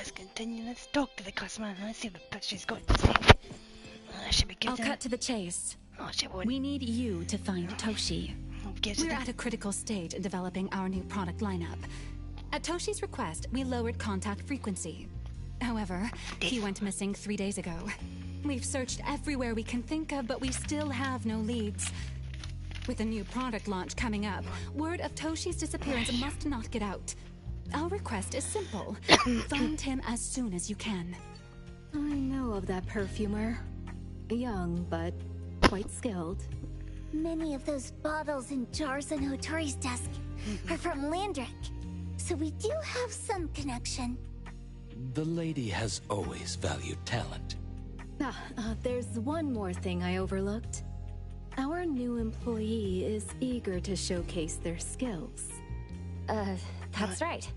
let's continue. Let's talk to the customer. Let's see what she's got to say. I'll cut to the chase. Oh, she won't. We need you to find Toshi. We're at a critical stage in developing our new product lineup. At Toshi's request, we lowered contact frequency. However, he went missing 3 days ago. We've searched everywhere we can think of, but we still have no leads. With a new product launch coming up, word of Toshi's disappearance must not get out. Our request is simple. Find him as soon as you can. I know of that perfumer. Young, but quite skilled. Many of those bottles and jars on Hotori's desk are from Landrick, so we do have some connection. The lady has always valued talent. There's one more thing I overlooked. Our new employee is eager to showcase their skills. That's right.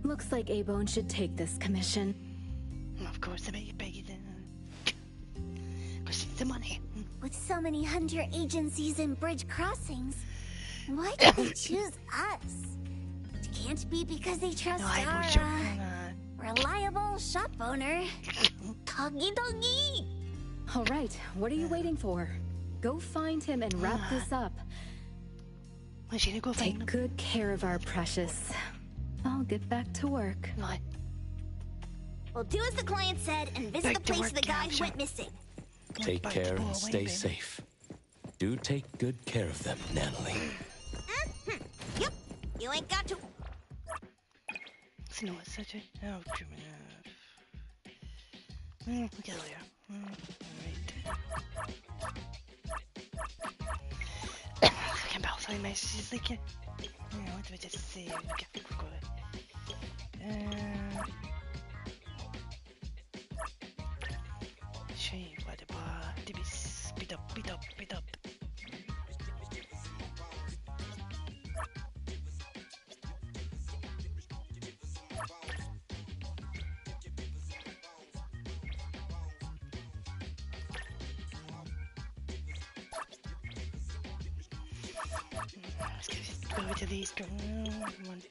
Looks like A-Bone should take this commission. Of course, I bet you then. Because it's the money. With so many hunter agencies and bridge crossings, why did they choose us? It can't be because they trust our reliable shop owner, Togi. All right, what are you waiting for? Go find him and wrap this up. Take good care of our precious. I'll get back to work. What? We'll do as the client said and visit the place the guy went missing. Take care and stay safe. Do take good care of them, Natalie. Yep, you ain't got to. It's not such a... Oh, criminal. Look at later. Alright. I can't bounce on my messages like it. What do I just say? Okay, forgot it. Shame, what about to be speed up. Let's go to these. Come on.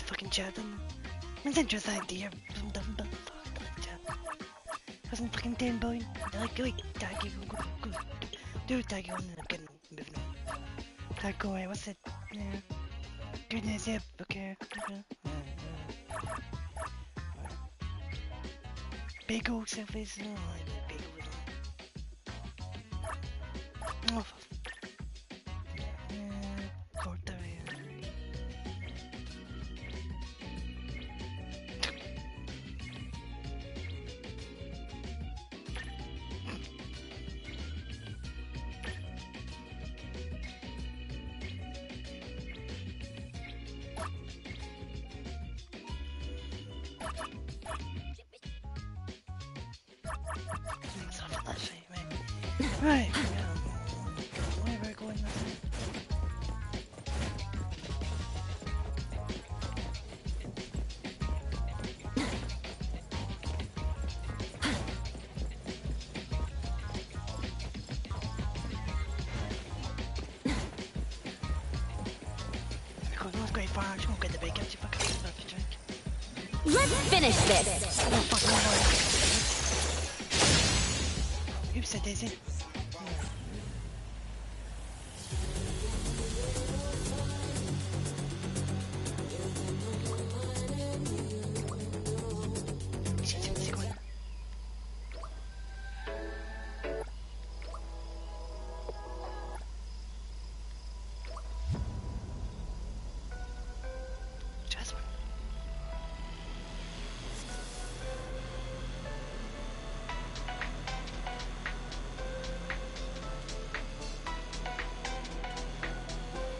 Fucking chat them. It's interesting idea. Wasn't fucking 10 point. Like, wait, tag you, go. Do tag you on the gun. Tag go away, what's it? Yeah. Goodness, yep, okay. Big old surface. Oh, I like big old. Oh, right. Where are we going this way? Let's finish this! Oops, I did it.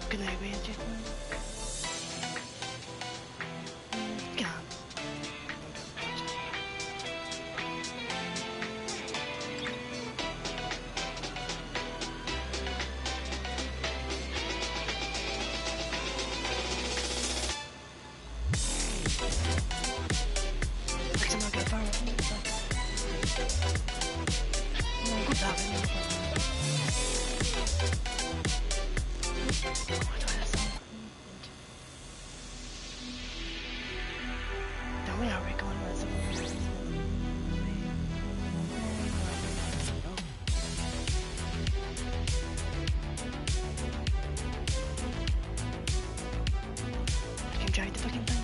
Can I read it? Yeah. I'm not gonna fire it. No, good job. Where are we going with them? I can drive the fucking thing.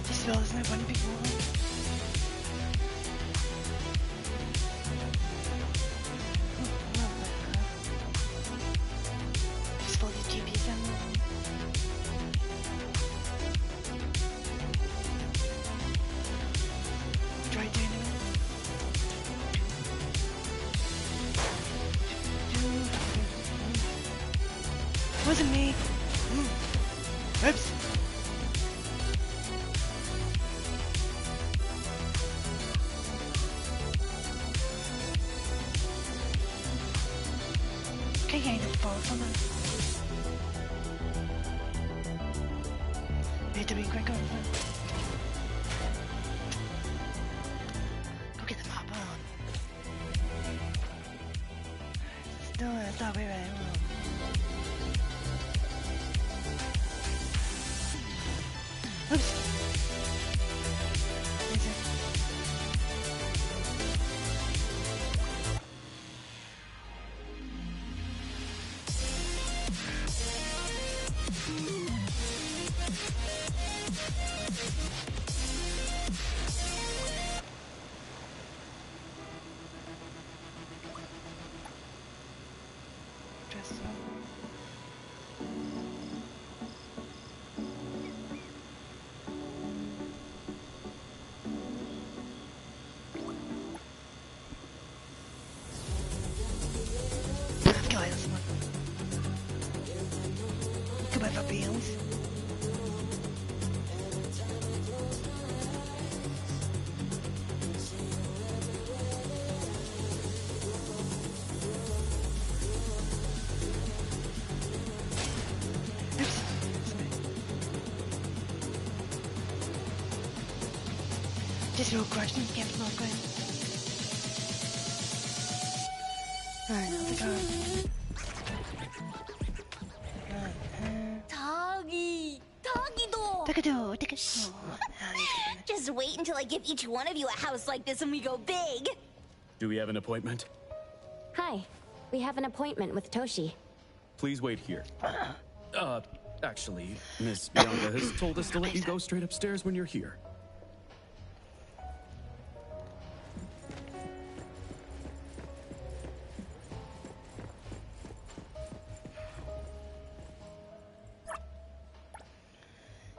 Just feel there's no funny people. Wasn't me. Oops. Okay, I don't fall from it. We have to be quick on that. Go get the mop on. Still, it's not very right. Oops. Is it? Just so. Come over, Beals. Just real questions, can't be not good. Alright, let's go. Just wait until I give each one of you a house like this and we go big. Do we have an appointment? Hi. We have an appointment with Toshi. Please wait here. Actually, Miss Bianca has told us to let you go straight upstairs when you're here.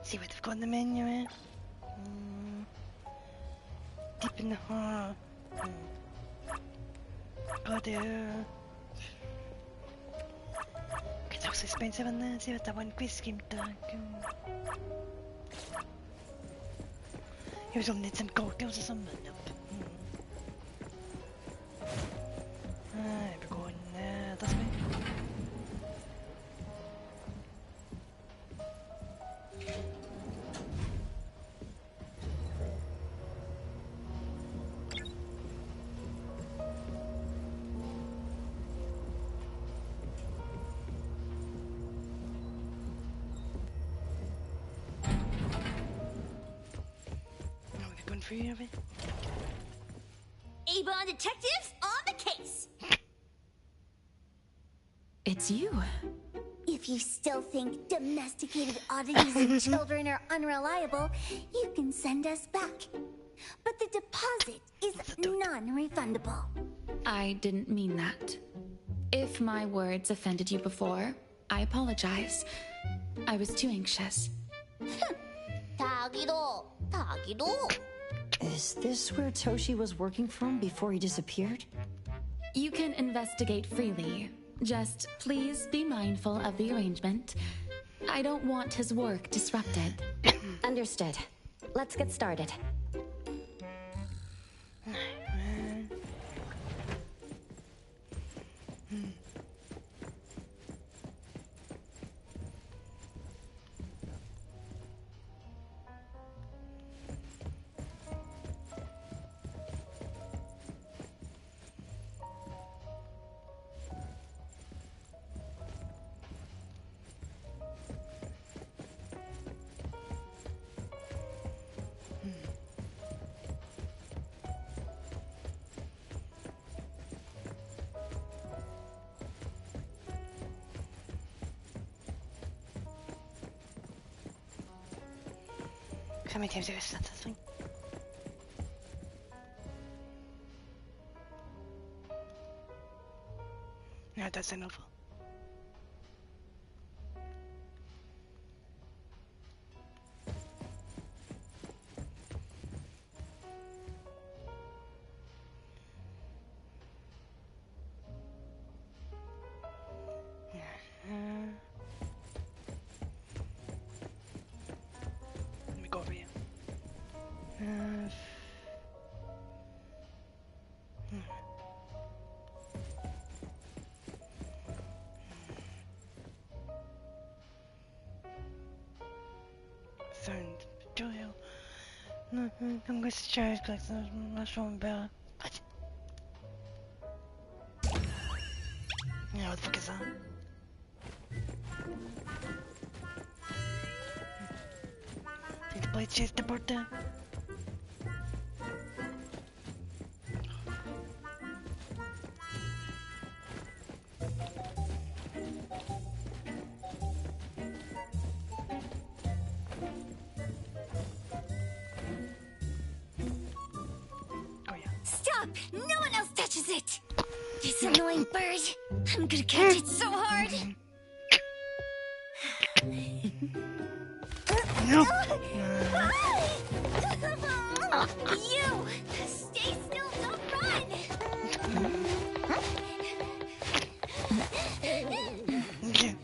See what they've got in the menu, eh? Deep in the heart. Got there. Okay, it looks expensive in there. See what that one quiz game tag. He was on some cocktails or something. We're going this way. for you of it? Avon detectives on the case. It's you. If you still think domesticated oddities and children are unreliable, you can send us back. But the deposit is non-refundable. I didn't mean that. If my words offended you before, I apologize. I was too anxious. Tagido. Is this where Toshi was working from before he disappeared? You can investigate freely. Just please be mindful of the arrangement. I don't want his work disrupted. Understood. Let's get started. How many times have I said this thing? No, that's enough. Let me go over here. I'm going to try to collect the mushroom bell. What? Yeah, what the fuck is that? Need to play chase the border. No one else touches it! This annoying bird! I'm gonna catch it so hard! No! You! Stay still, don't run! Catch it!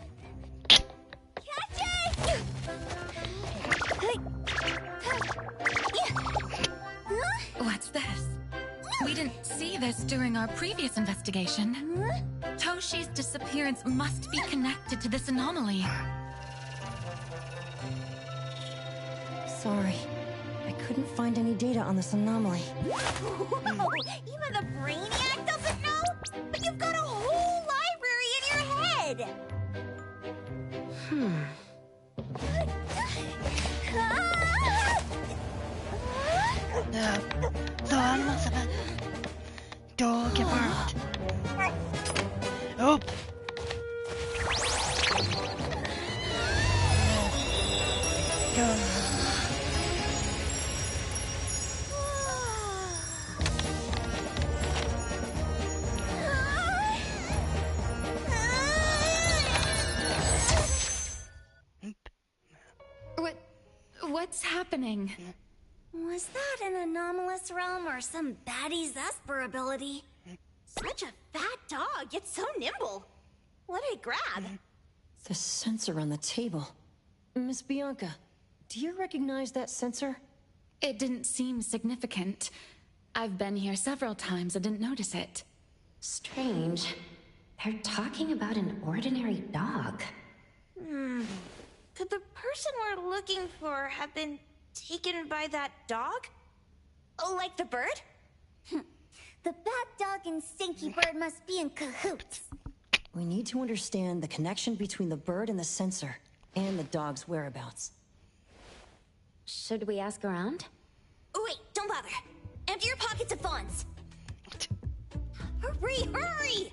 What's this? We didn't see this during our previous investigation. Toshi's disappearance must be connected to this anomaly. Sorry. I couldn't find any data on this anomaly. Whoa! Even the brainiac doesn't know? But you've got a whole library in your head! The animals about don't get burned. Oh! Go. What's happening? Was that an anomalous realm or some baddie's Esper ability? Such a fat dog, yet so nimble. What did it grab? The sensor on the table. Miss Bianca, do you recognize that sensor? It didn't seem significant. I've been here several times and didn't notice it. Strange. They're talking about an ordinary dog. Could the person we're looking for have been taken by that dog? Oh, like the bird? The bad dog and stinky bird must be in cahoots. We need to understand the connection between the bird and the sensor, and the dog's whereabouts. Should we ask around? Oh, wait, don't bother. Empty your pockets of funds. Hurry, hurry!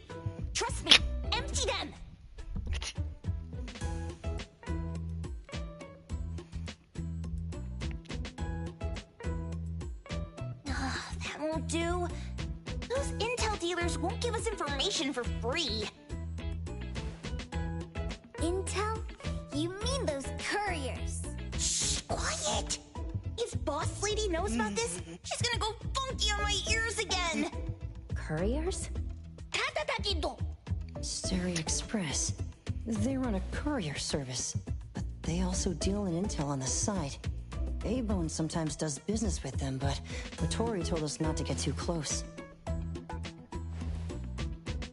Trust me, empty them! That won't do. Those intel dealers won't give us information for free. Intel? You mean those couriers? Shh, quiet! If Boss Lady knows about this, she's gonna go funky on my ears again! Couriers? Stary Express. They run a courier service, but they also deal in intel on the side. A-Bone sometimes does business with them, but Matori told us not to get too close.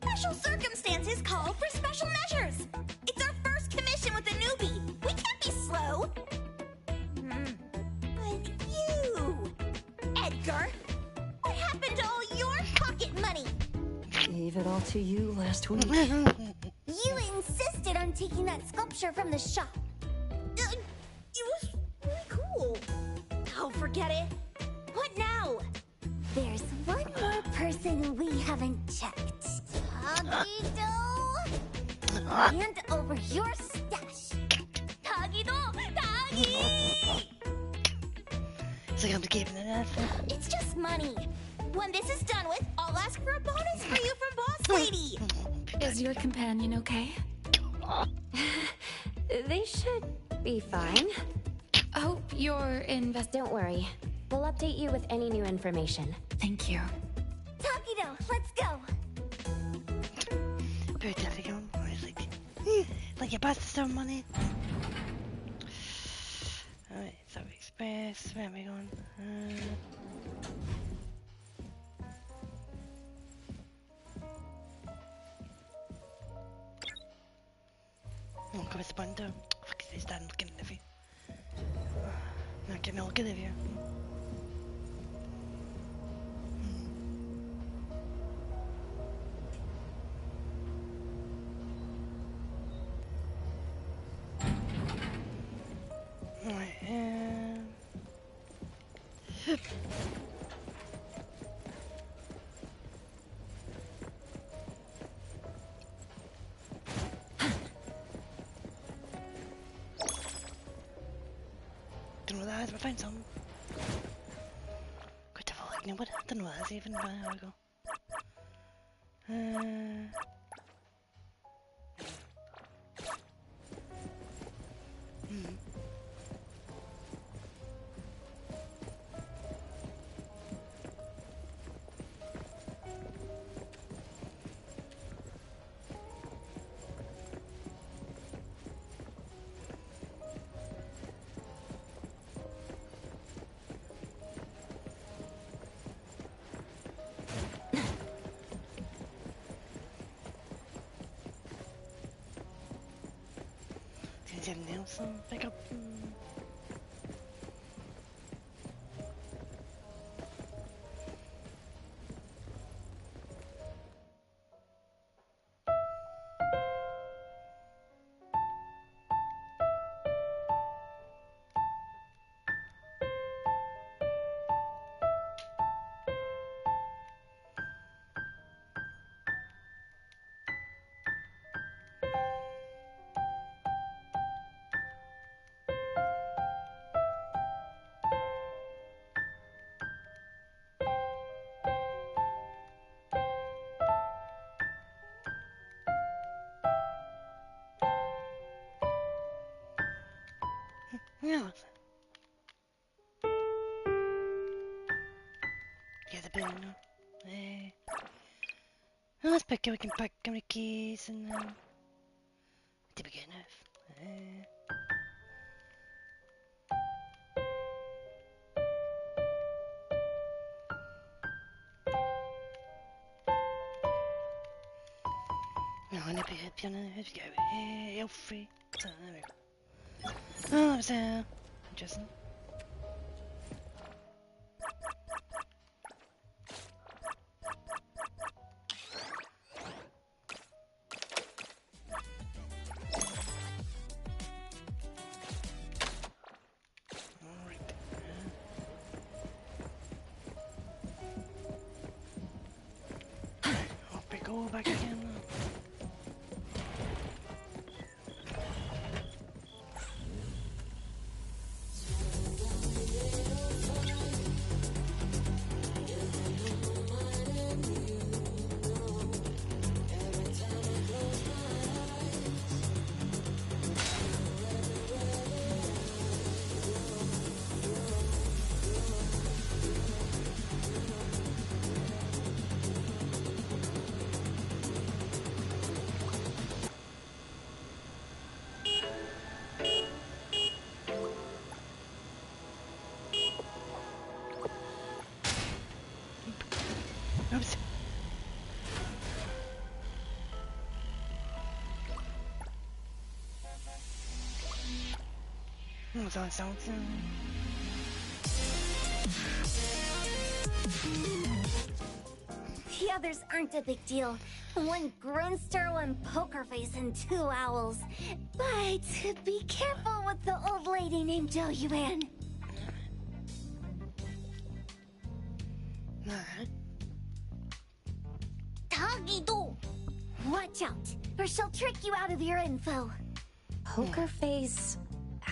Special circumstances call for special measures! It's our first commission with a newbie! We can't be slow! But you... Edgar! What happened to all your pocket money? Gave it all to you last week. You insisted on taking that sculpture from the shop. It was really cool. Oh, forget it. What now? There's one more person we haven't checked. Tagido! Hand over your stash. Tagido! Tagi! So I'm giving it up. It's just money. When this is done with, I'll ask for a bonus for you from Boss Lady. Is your companion okay? They should be fine. Hope you're Don't worry. We'll update you with any new information. Thank you. Tagido, let's go. Very difficult. Like you busted some money. Alright, so Express. Where am I going? Oh, correspondent. Fuck, is this done looking at you? Not getting all good of you. Alright, don't know what that is, but I found some. Good devil, like, no, what? I don't know what that is even, but there we go. Anything else I'll pick up? Yeah. Yeah, the bin. Oh, let's pick. We can pack how many keys and did we get enough? No, I never had piano. Let's go. Elfie. So there we go. Oh, that was interesting. go back again. Oops. So sounds. The others aren't a big deal. One Grunster, one poker face, and 2 owls. But be careful with the old lady named Jo Yuan. Tagido! Watch out, or she'll trick you out of your info. Poker face,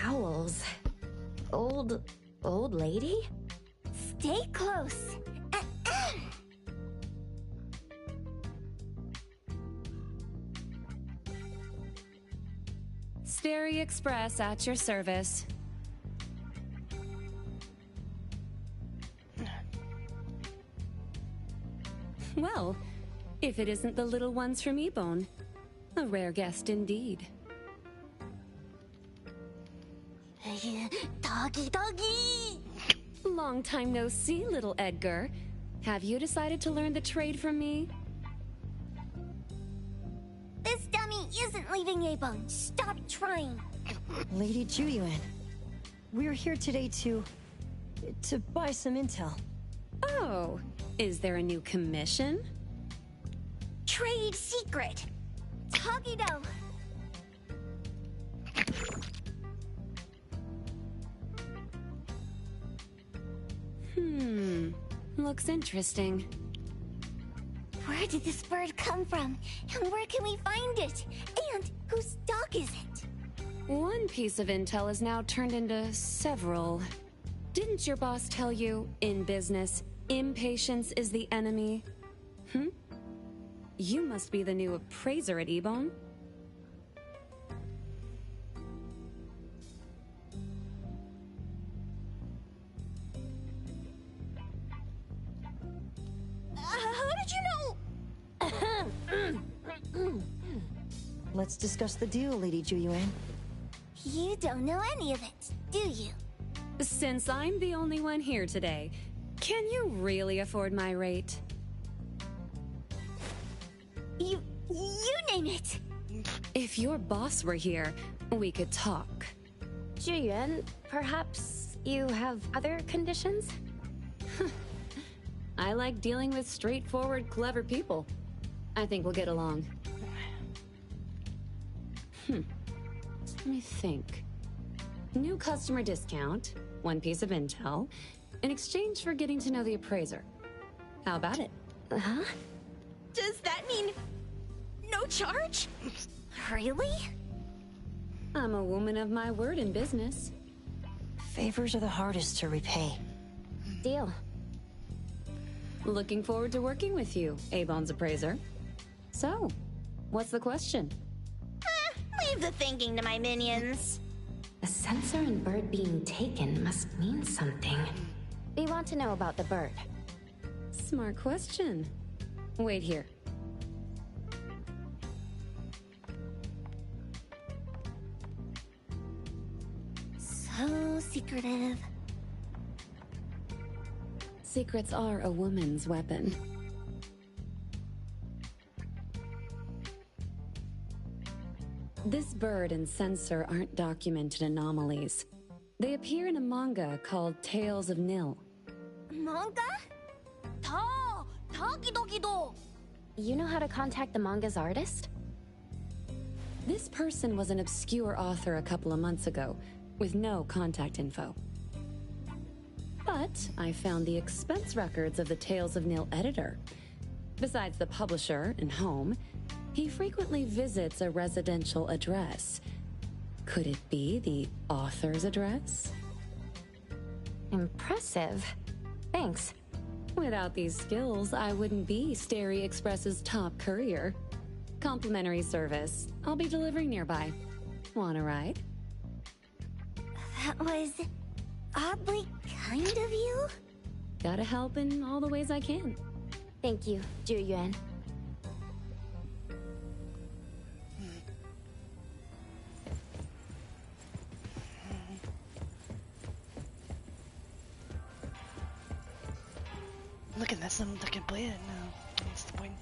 owls, old lady? Stay close. Sterry Express at your service. Well, if it isn't the little ones from Ebone, a rare guest indeed. Doggy! Long time no see, little Edgar. Have you decided to learn the trade from me? This dummy isn't leaving Ebone. Stop trying. Lady Juyuan, we're here today to buy some intel. Oh, is there a new commission? Trade secret. Tagido. Looks interesting. Where did this bird come from? And where can we find it? And whose dog is it? One piece of intel is now turned into several. Didn't your boss tell you, in business, impatience is the enemy? You must be the new appraiser at Ebone. How did you know? Let's discuss the deal, Lady Juyuan. You don't know any of it, do you? Since I'm the only one here today, can you really afford my rate? You name it. If your boss were here, we could talk. Juyuan, perhaps you have other conditions? I like dealing with straightforward, clever people. I think we'll get along. Let me think. New customer discount, one piece of intel, in exchange for getting to know the appraiser. How about it? Huh? Does that mean no charge? Really? I'm a woman of my word in business. Favors are the hardest to repay. Deal. Looking forward to working with you, Ebone's appraiser. So, what's the question? Leave the thinking to my minions. The sensor and bird being taken must mean something. We want to know about the bird. Smart question. Wait here. So secretive. Secrets are a woman's weapon. This bird and sensor aren't documented anomalies. They appear in a manga called Tales of Nil. Manga? Tagidogido. You know how to contact the manga's artist? This person was an obscure author a couple of months ago, with no contact info. But I found the expense records of the Tales of Nil editor. Besides the publisher and home, he frequently visits a residential address. Could it be the author's address? Impressive. Thanks. Without these skills, I wouldn't be Starry Express's top courier. Complimentary service. I'll be delivering nearby. Want a ride? That was oddly kind of you. Gotta help in all the ways I can. Thank you, Zhu Yuan. Look at this, I'm looking play it now. What's the point?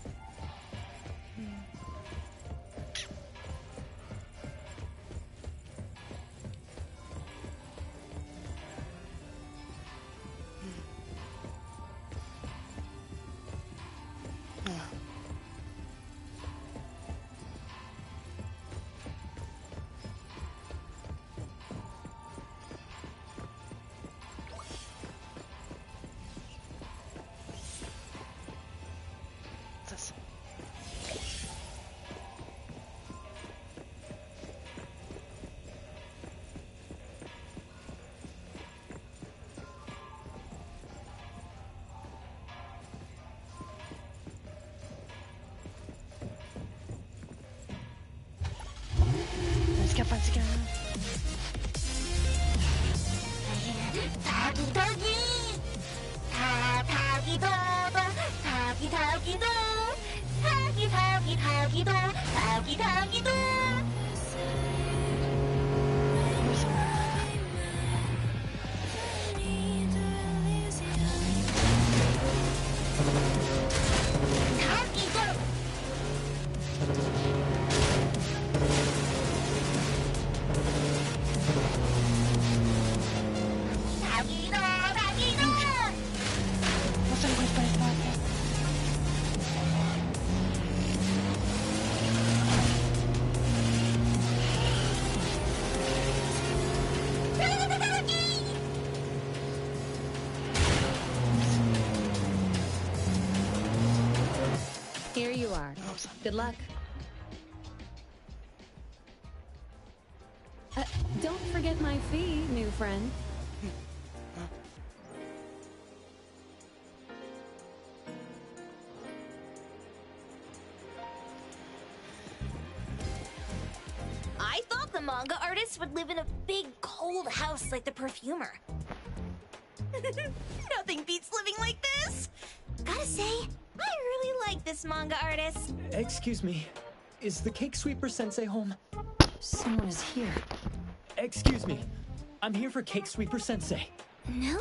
Let's get fun together. Here you are. Good luck. Don't forget my fee, new friend. I thought the manga artist would live in a big, cold house like the perfumer. Nothing beats living like this! Gotta say, I really like this manga artist. Excuse me, is the Cake Sweeper Sensei home? Someone is here. Excuse me, I'm here for Cake Sweeper Sensei. No?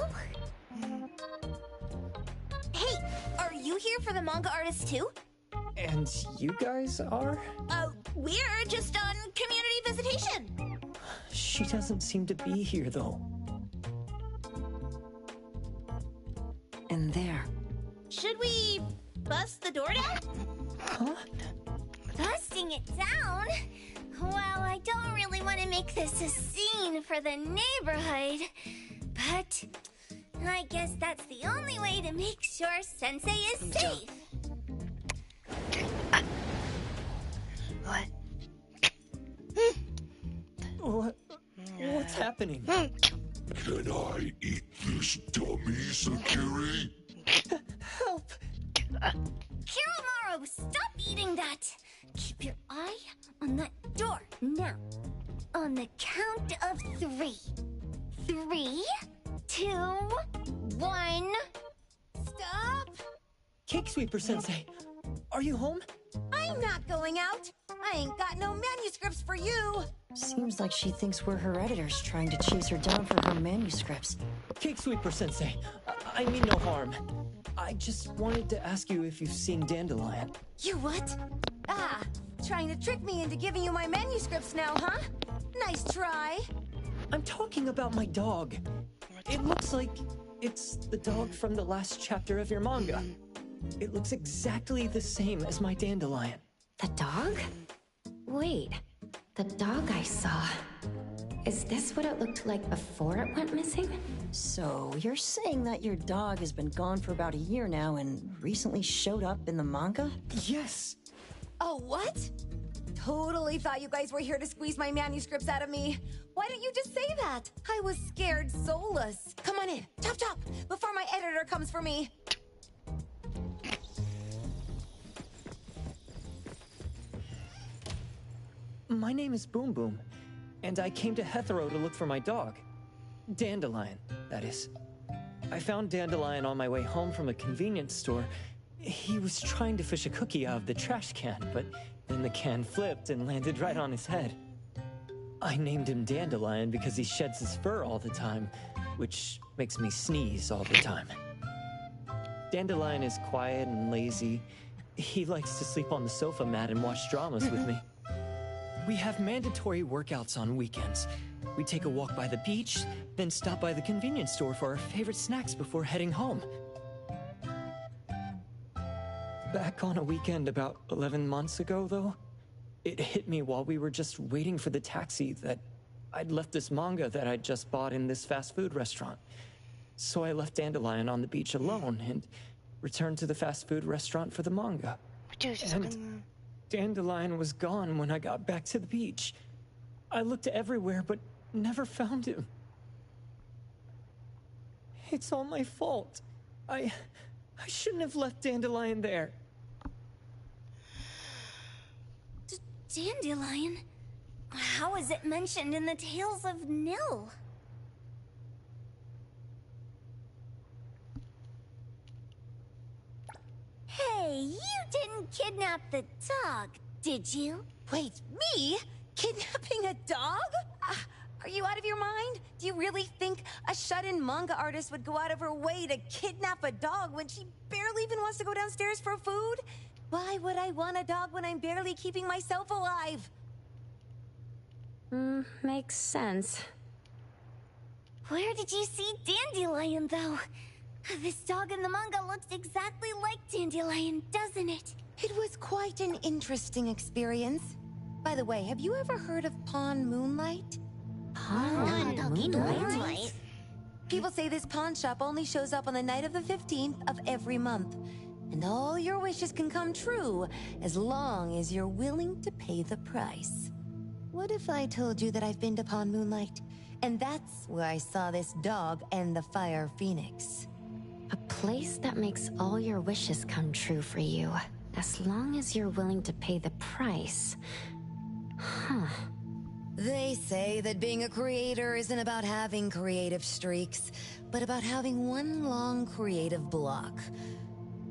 Hey, are you here for the manga artist too? And you guys are? We're just on community visitation. She doesn't seem to be here though. And there. Should we bust the door down? Huh? Busting it down? Well, I don't really want to make this a scene for the neighborhood, but I guess that's the only way to make sure Sensei is safe. What's happening? Can I eat this dummy, Sakiri? Help! Kiromaru, stop eating that! Keep your eye on that door now. On the count of 3. 3, 2, 1. Stop! Cake Sweeper Sensei, are you home? I'm not going out. I ain't got no manuscripts for you. Seems like she thinks we're her editors trying to chase her down for her manuscripts. Cake Sweeper Sensei, I mean no harm. I just wanted to ask you if you've seen Dandelion. You what? Ah, trying to trick me into giving you my manuscripts now, huh? Nice try. I'm talking about my dog. It looks like it's the dog from the last chapter of your manga. It looks exactly the same as my Dandelion. The dog? Wait, the dog I saw. Is this what it looked like before it went missing? So, you're saying that your dog has been gone for about a year now and recently showed up in the manga? Yes! Oh, what? Totally thought you guys were here to squeeze my manuscripts out of me. Why didn't you just say that? I was scared soulless. Come on in, chop chop, before my editor comes for me. My name is Boom Boom, and I came to Hethero to look for my dog. Dandelion, that is. I found Dandelion on my way home from a convenience store. He was trying to fish a cookie out of the trash can, but then the can flipped and landed right on his head. I named him Dandelion because he sheds his fur all the time, which makes me sneeze all the time. Dandelion is quiet and lazy. He likes to sleep on the sofa mat and watch dramas with me. We have mandatory workouts on weekends. We take a walk by the beach, then stop by the convenience store for our favorite snacks before heading home. Back on a weekend about 11 months ago, though, it hit me while we were just waiting for the taxi that I'd left this manga that I'd just bought in this fast food restaurant. So I left Dandelion on the beach alone and returned to the fast food restaurant for the manga. And Dandelion was gone when I got back to the beach. I looked everywhere, but never found him. It's all my fault. I shouldn't have left Dandelion there. Dandelion? How is it mentioned in the Tales of Nil? Hey, you didn't kidnap the dog, did you? Wait, me? Kidnapping a dog? Are you out of your mind? Do you really think a shut-in manga artist would go out of her way to kidnap a dog when she barely even wants to go downstairs for food? Why would I want a dog when I'm barely keeping myself alive? Makes sense. Where did you see Dandelion, though? This dog in the manga looks exactly like Dandelion, doesn't it? It was quite an interesting experience. By the way, have you ever heard of Pawn Moonlight? Pawn Moonlight? People say this pawn shop only shows up on the night of the 15th of every month. And all your wishes can come true as long as you're willing to pay the price. What if I told you that I've been to Pawn Moonlight? And that's where I saw this dog and the Fire Phoenix. A place that makes all your wishes come true for you, as long as you're willing to pay the price. Huh. They say that being a creator isn't about having creative streaks, but about having one long creative block.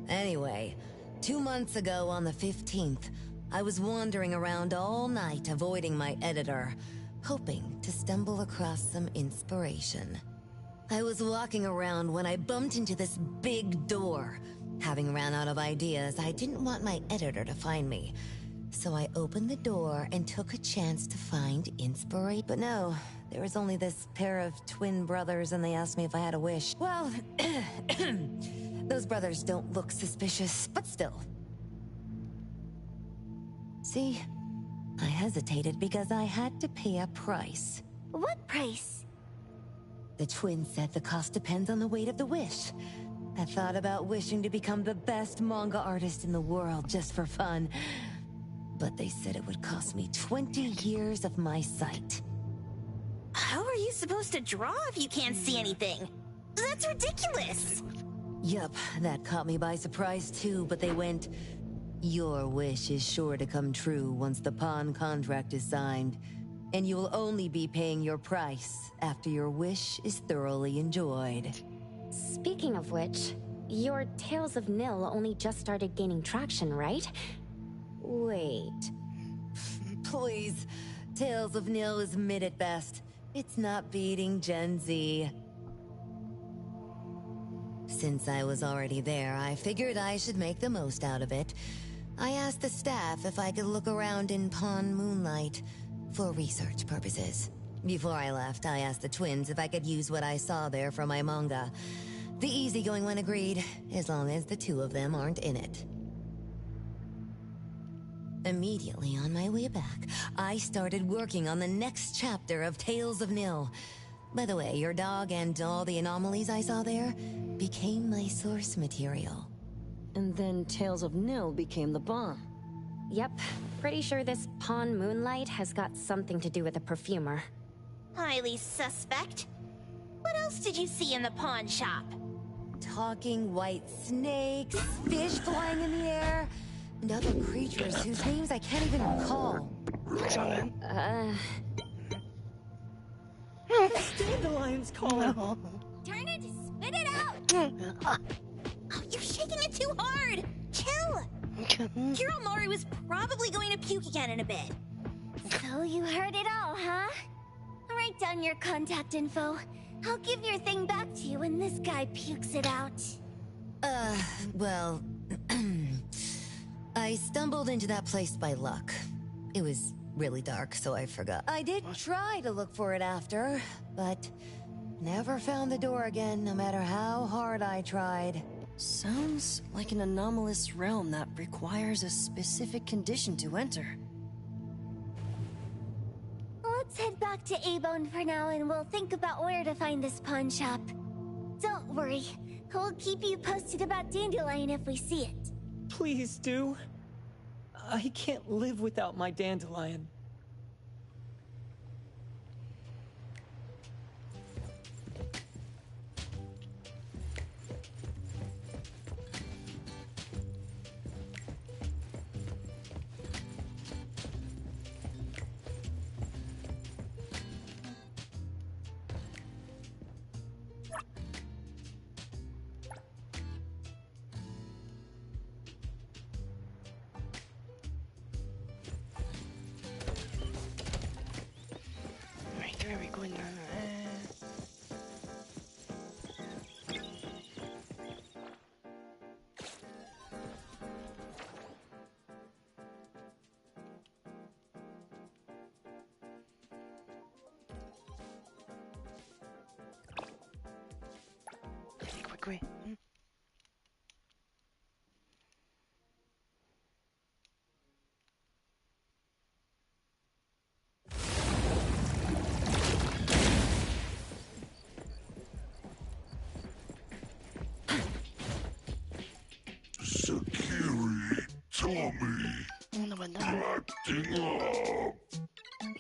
Anyway, 2 months ago on the 15th, I was wandering around all night avoiding my editor, hoping to stumble across some inspiration. I was walking around when I bumped into this big door. Having ran out of ideas, I didn't want my editor to find me. So I opened the door and took a chance to find inspiration. But no, there was only this pair of twin brothers and they asked me if I had a wish. Well, those brothers don't look suspicious, but still. See, I hesitated because I had to pay a price. What price? The twins said the cost depends on the weight of the wish. I thought about wishing to become the best manga artist in the world just for fun. But they said it would cost me 20 years of my sight. How are you supposed to draw if you can't see anything? That's ridiculous! Yup, that caught me by surprise too, but they went, "Your wish is sure to come true once the pawn contract is signed, and you will only be paying your price after your wish is thoroughly enjoyed." Speaking of which, your Tales of Nil only just started gaining traction, right? Wait. Please, Tales of Nil is mid at best. It's not beating Gen Z. Since I was already there, I figured I should make the most out of it. I asked the staff if I could look around in Pawn Moonlight for research purposes. Before I left, I asked the twins if I could use what I saw there for my manga. The easygoing one agreed, as long as the two of them aren't in it. Immediately on my way back, I started working on the next chapter of Tales of Nil. By the way, your dog and all the anomalies I saw there became my source material. And then Tales of Nil became the bomb. Yep, pretty sure this Pawn Moonlight has got something to do with the perfumer. Highly suspect. What else did you see in the pawn shop? Talking white snakes, fish flying in the air, and other creatures whose names I can't even recall. Dandelion's calling. Turn it, spit it out! Oh, you're shaking it too hard! Chill! Kiromaru was probably going to puke again in a bit. So you heard it all, huh? Write down your contact info. I'll give your thing back to you when this guy pukes it out. Well... I stumbled into that place by luck. It was really dark, so I forgot. I did try to look for it after, but never found the door again, no matter how hard I tried. Sounds like an anomalous realm that requires a specific condition to enter. Let's head back to A-Bone for now and we'll think about where to find this pawn shop. Don't worry, we'll keep you posted about Dandelion if we see it. Please do. I can't live without my Dandelion. Where are we going now? Quick way. Sakiri, Tommy, acting up.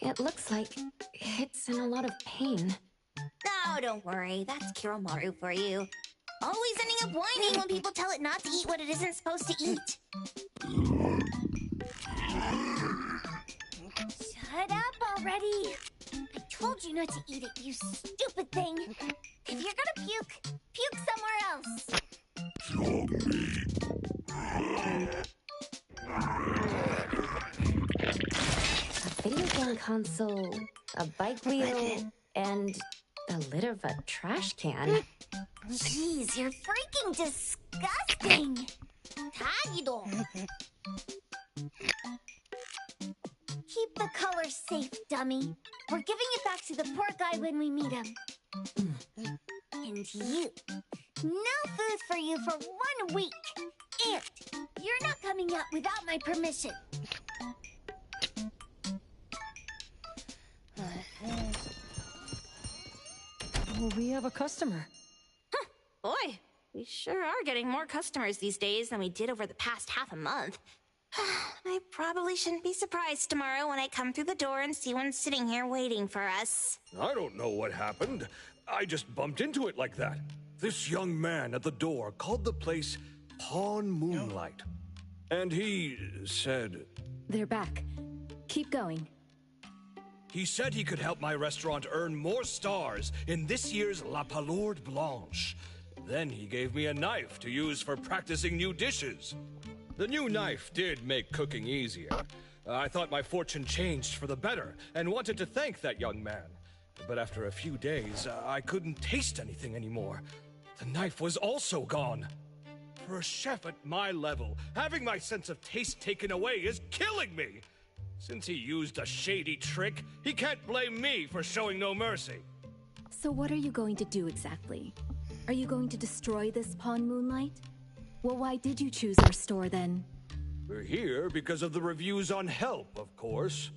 It looks like it's in a lot of pain. Oh, don't worry. That's Kiromaru for you. Always ending up whining when people tell it not to eat what it isn't supposed to eat. Shut up already! I told you not to eat it, you stupid thing! If you're gonna puke, puke somewhere else! A video game console, a bike wheel, and a lid of a trash can. Jeez, you're freaking disgusting! Tagido! Keep the colors safe, dummy. We're giving it back to the poor guy when we meet him. And you. No food for you for 1 week. And you're not coming out without my permission. Well, we have a customer. Huh. Boy, we sure are getting more customers these days than we did over the past half a month. I probably shouldn't be surprised tomorrow when I come through the door and see one sitting here waiting for us. I don't know what happened. I just bumped into it like that. This young man at the door called the place Pawn Moonlight. And he said... They're back. Keep going. He said he could help my restaurant earn more stars in this year's La Palourde Blanche. Then he gave me a knife to use for practicing new dishes. The new knife did make cooking easier. I thought my fortune changed for the better and wanted to thank that young man. But after a few days, I couldn't taste anything anymore. The knife was also gone. For a chef at my level, having my sense of taste taken away is killing me. Since he used a shady trick, he can't blame me for showing no mercy. So what are you going to do exactly? Are you going to destroy this Pawn Moonlight? Well, why did you choose our store then? We're here because of the reviews on Help, of course.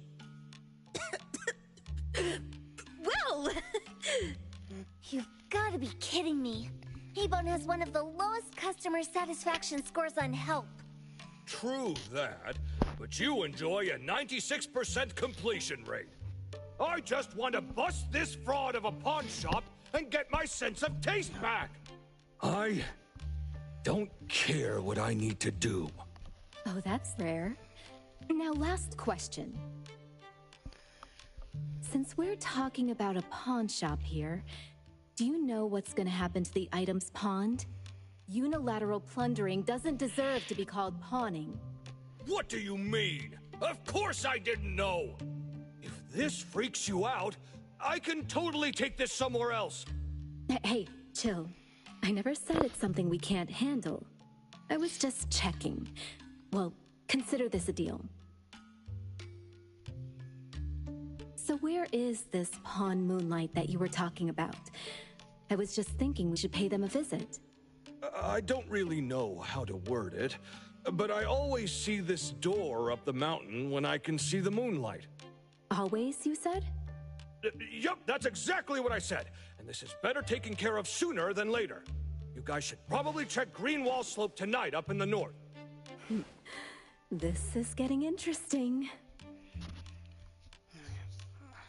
Well! You've got to be kidding me. Ebon has one of the lowest customer satisfaction scores on Help. True that, but you enjoy a 96% completion rate. I just want to bust this fraud of a pawn shop and get my sense of taste back. I don't care what I need to do. Oh, that's rare. Now, last question. Since we're talking about a pawn shop here, do you know what's gonna happen to the items pawned? Unilateral plundering doesn't deserve to be called pawning. What do you mean? Of course I didn't know! If this freaks you out, I can totally take this somewhere else. Hey, chill. I never said it's something we can't handle. I was just checking. Well, consider this a deal. So where is this Pawn Moonlight that you were talking about? I was just thinking we should pay them a visit. I don't really know how to word it, but I always see this door up the mountain when I can see the moonlight. Always, you said? Yup, that's exactly what I said. And this is better taken care of sooner than later. You guys should probably check Greenwall Slope tonight up in the north. This is getting interesting.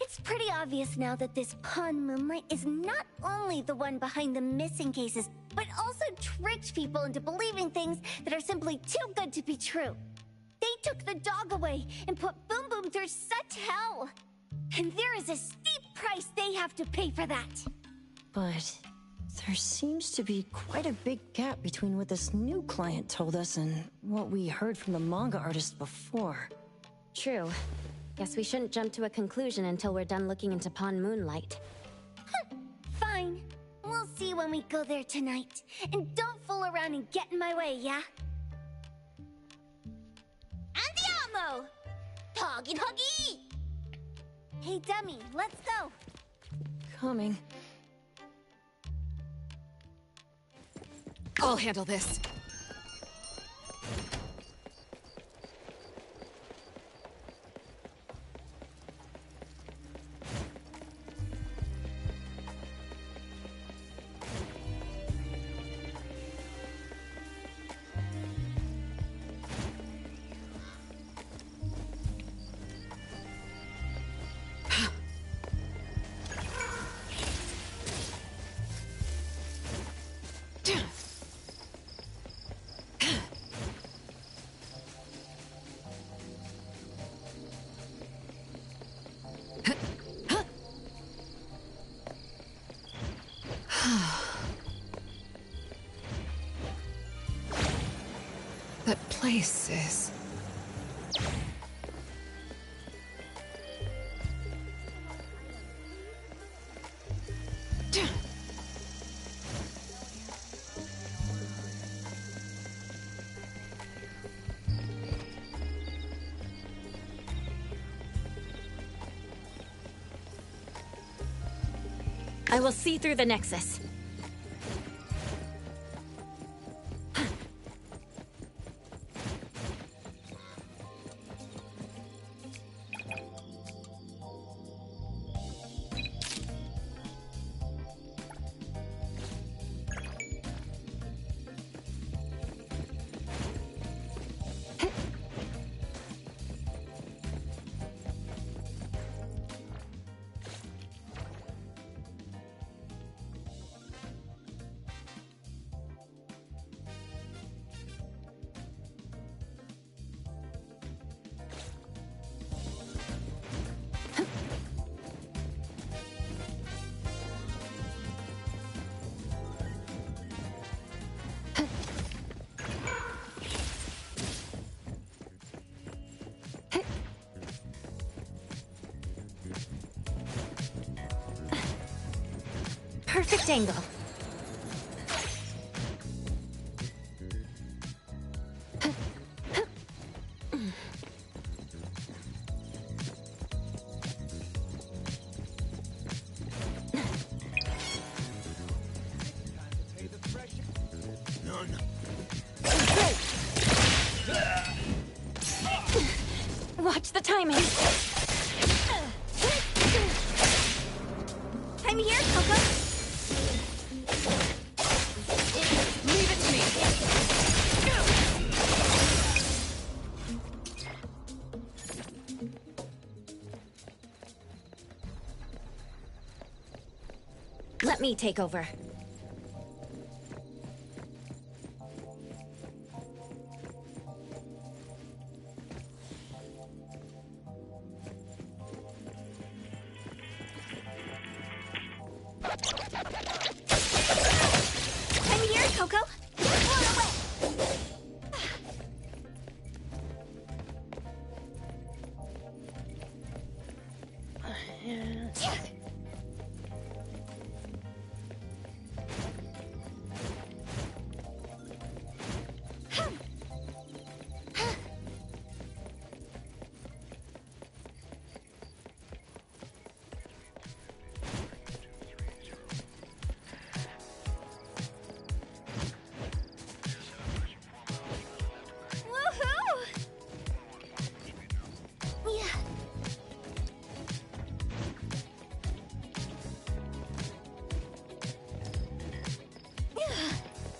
It's pretty obvious now that this Pawn Moonlight is not only the one behind the missing cases, but also tricked people into believing things that are simply too good to be true. They took the dog away and put Boom Boom through such hell. And there is a steep price they have to pay for that. But there seems to be quite a big gap between what this new client told us and what we heard from the manga artist before. True. Guess we shouldn't jump to a conclusion until we're done looking into Pawn Moonlight. Fine. We'll see when we go there tonight. And don't fool around and get in my way, yeah? Andiamo! Huggy huggy! Hey, dummy, let's go. Coming. I'll handle this. That place is... I will see through the Nexus. Perfect angle. the timing. I'm here, Coco. Leave it to me. Let me take over. I'm here, Coco. Blown away.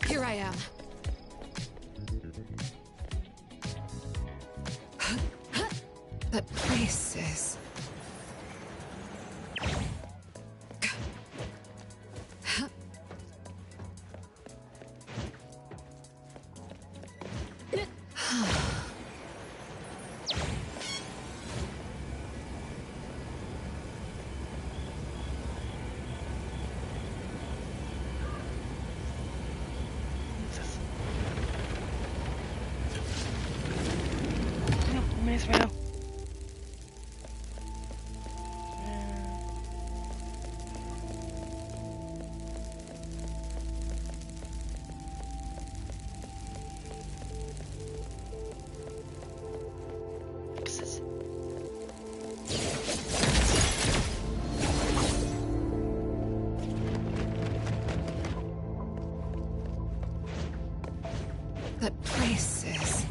Here I am. That place is... Israel. That place is...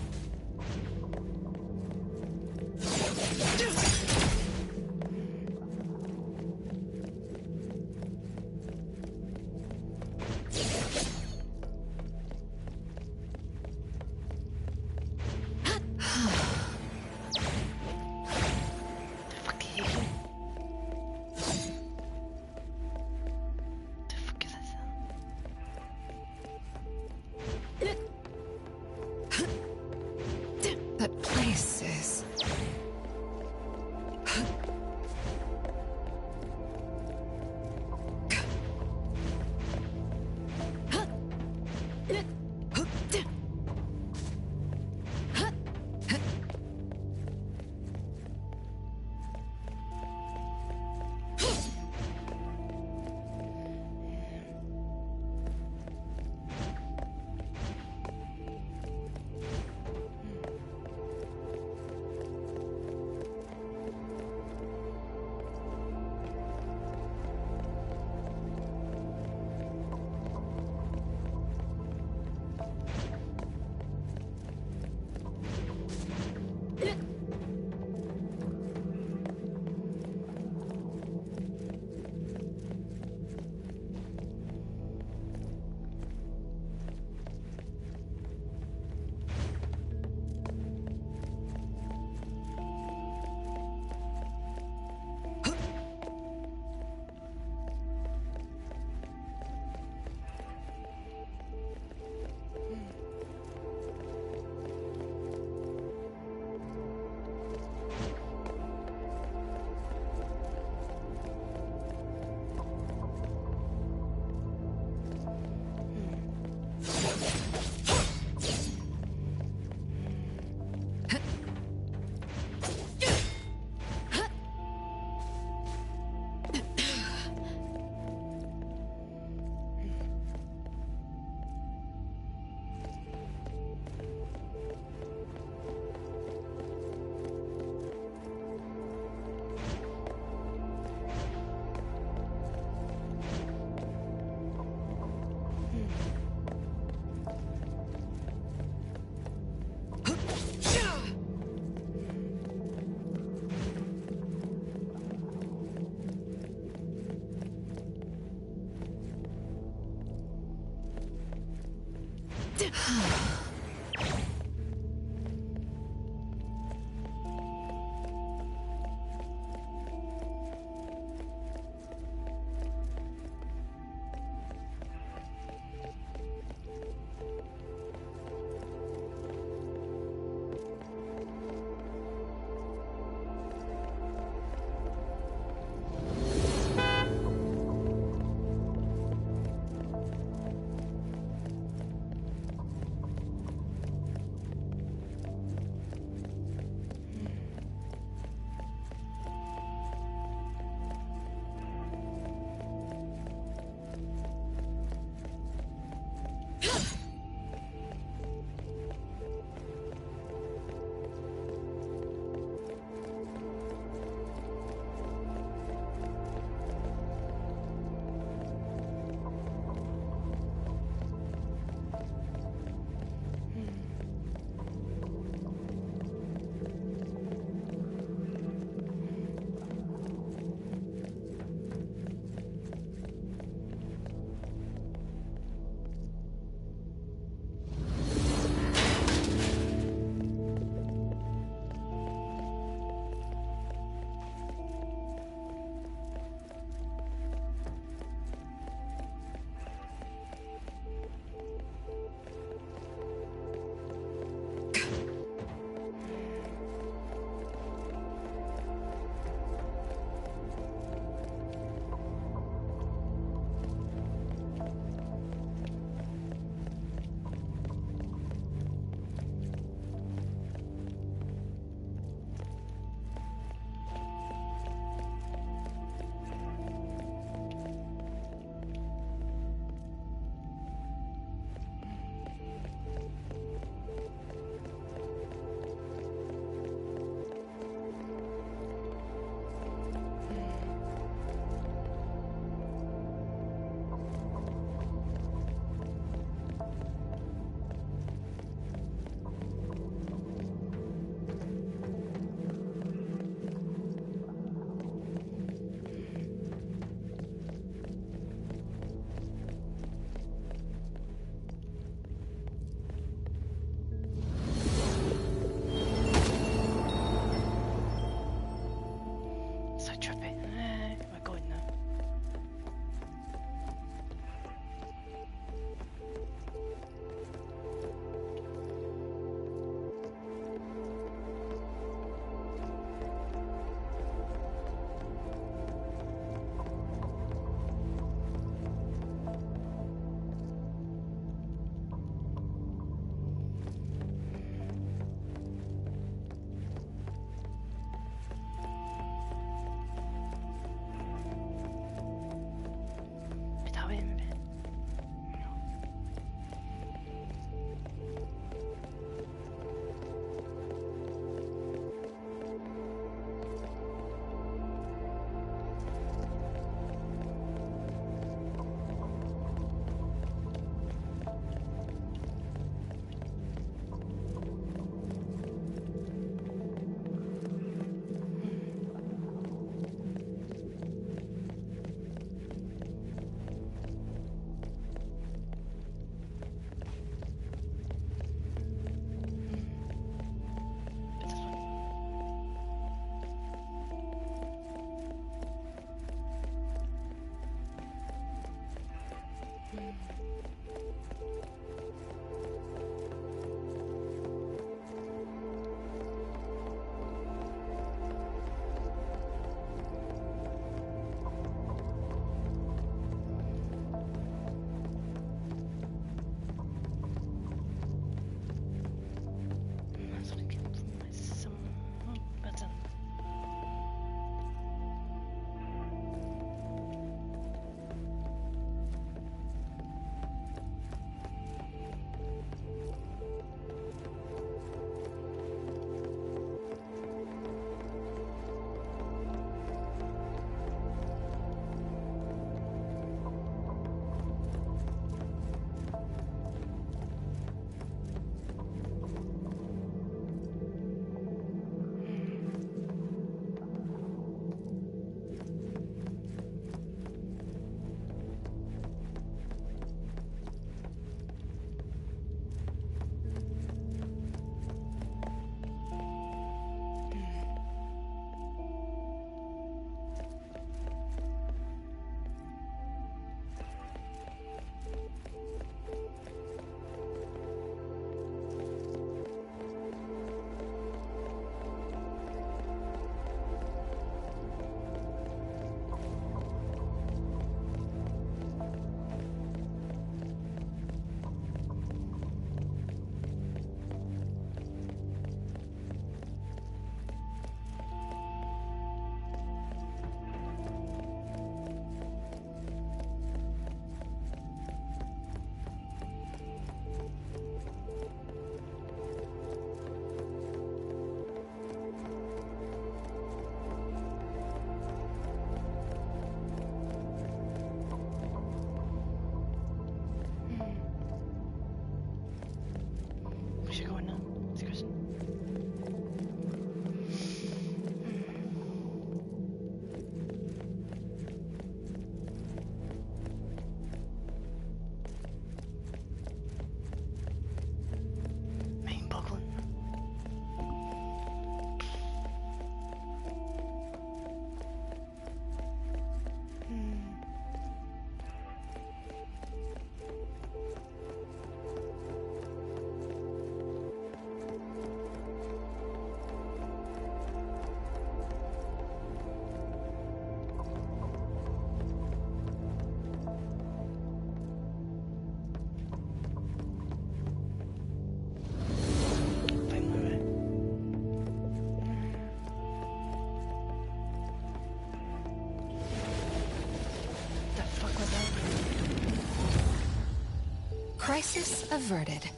Crisis averted.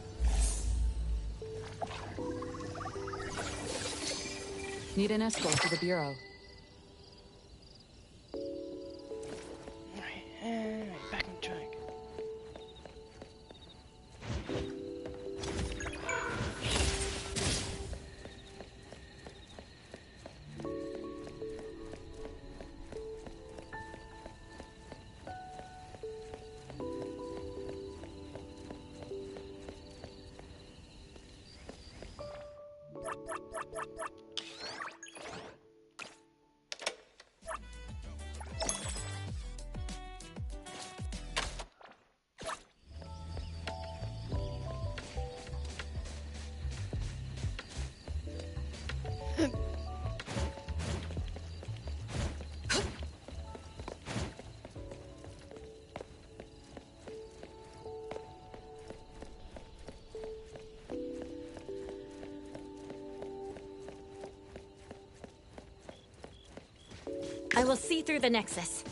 Need an escort to the Bureau. Alright, back on track. I will see through the Nexus.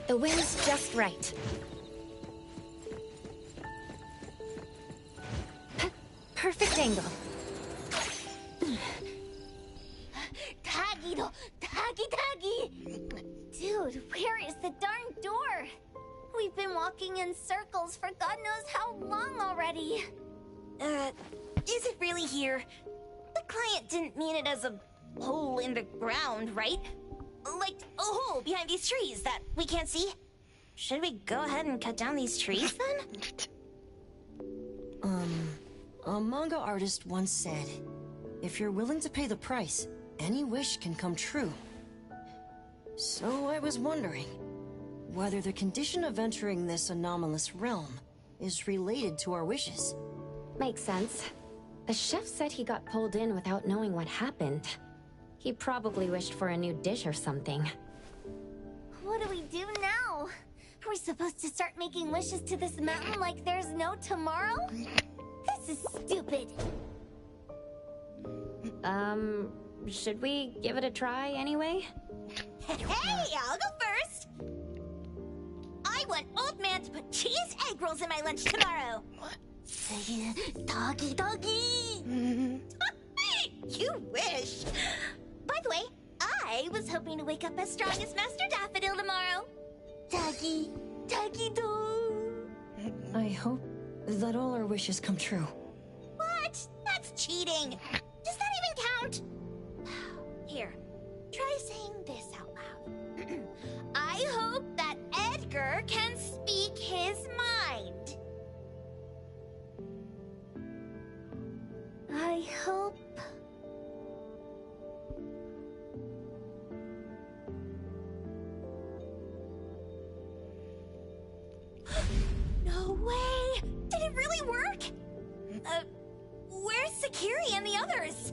The wind's just right. Perfect angle. Taggy, Taggy! Dude, where is the darn door? We've been walking in circles for God knows how long already. Is it really here? The client didn't mean it as a hole in the ground, right? Like a hole behind these trees that we can't see? Should we go ahead and cut down these trees then? A manga artist once said, if you're willing to pay the price, any wish can come true. So I was wondering whether the condition of entering this anomalous realm is related to our wishes. Makes sense. The chef said he got pulled in without knowing what happened. He probably wished for a new dish or something. What do we do now? Are we supposed to start making wishes to this mountain like there's no tomorrow? This is stupid. Should we give it a try anyway? Hey, I'll go first! I want Old Man to put cheese egg rolls in my lunch tomorrow! What? Doggy! You wish! By the way, I was hoping to wake up as strong as Master Daffodil tomorrow. Doggy do. I hope that all our wishes come true. What? That's cheating! Does that even count? Here, try saying this out loud. I hope that Edgar can speak his mind. I hope... No way! Did it really work? Where's Sakiri and the others?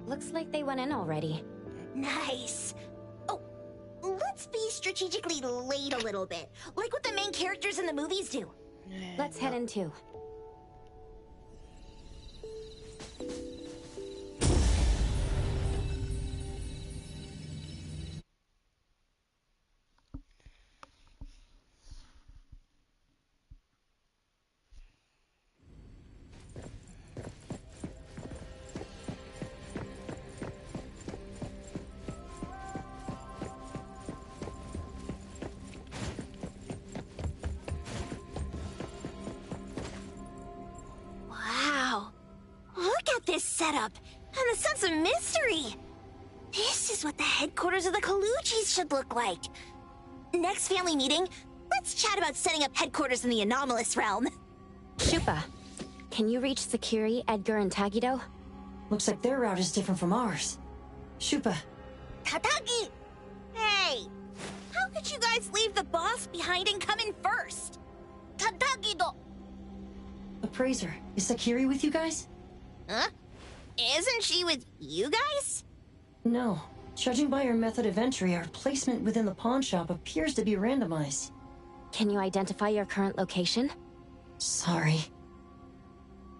Looks like they went in already. Nice. Oh, let's be strategically late a little bit, like what the main characters in the movies do. Let's head in too. This setup and the sense of mystery. This is what the headquarters of the Colucci's should look like. Next family meeting, let's chat about setting up headquarters in the anomalous realm. Shupa, can you reach Sakiri, Edgar, and Tagido? Looks like their route is different from ours. Shupa. Tatagi! Hey! How could you guys leave the boss behind and come in first? Tatagido! Appraiser, is Sakiri with you guys? Huh? Isn't she with you guys? No, Judging by our method of entry, our placement within the pawn shop appears to be randomized. Can you identify your current location? Sorry.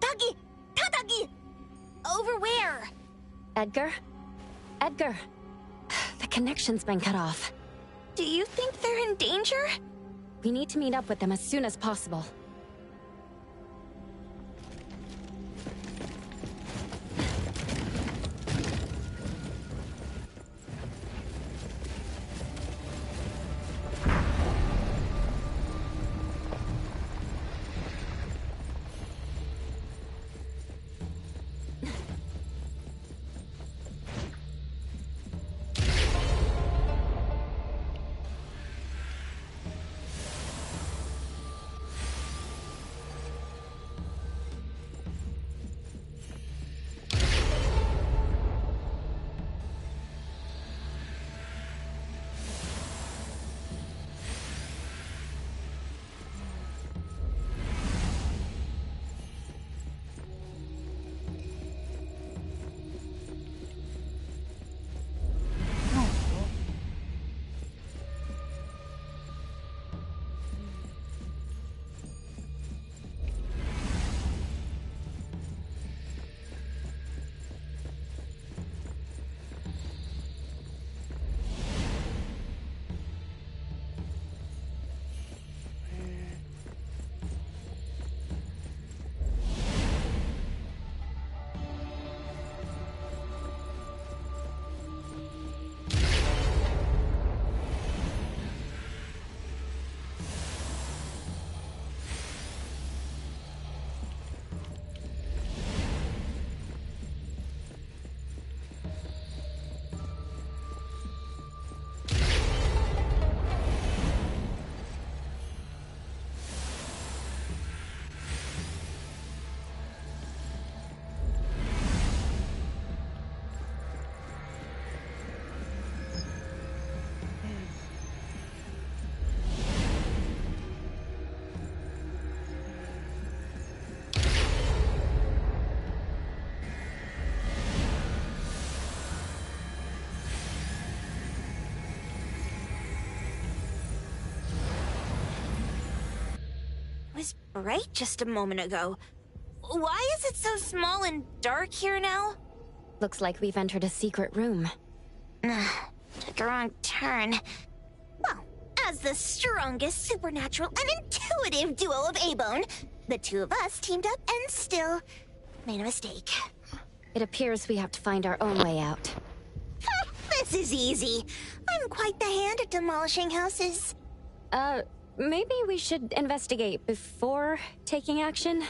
Tagi! Tadagi! Over where? Edgar? Edgar! The connection's been cut off. Do you think they're in danger? We need to meet up with them as soon as possible. It was bright just a moment ago. Why is it so small and dark here now? Looks like we've entered a secret room. Took a wrong turn. Well, as the strongest supernatural and intuitive duo of A-Bone, the two of us teamed up and still made a mistake. It appears we have to find our own way out. This is easy. I'm quite the hand at demolishing houses. Maybe we should investigate before taking action?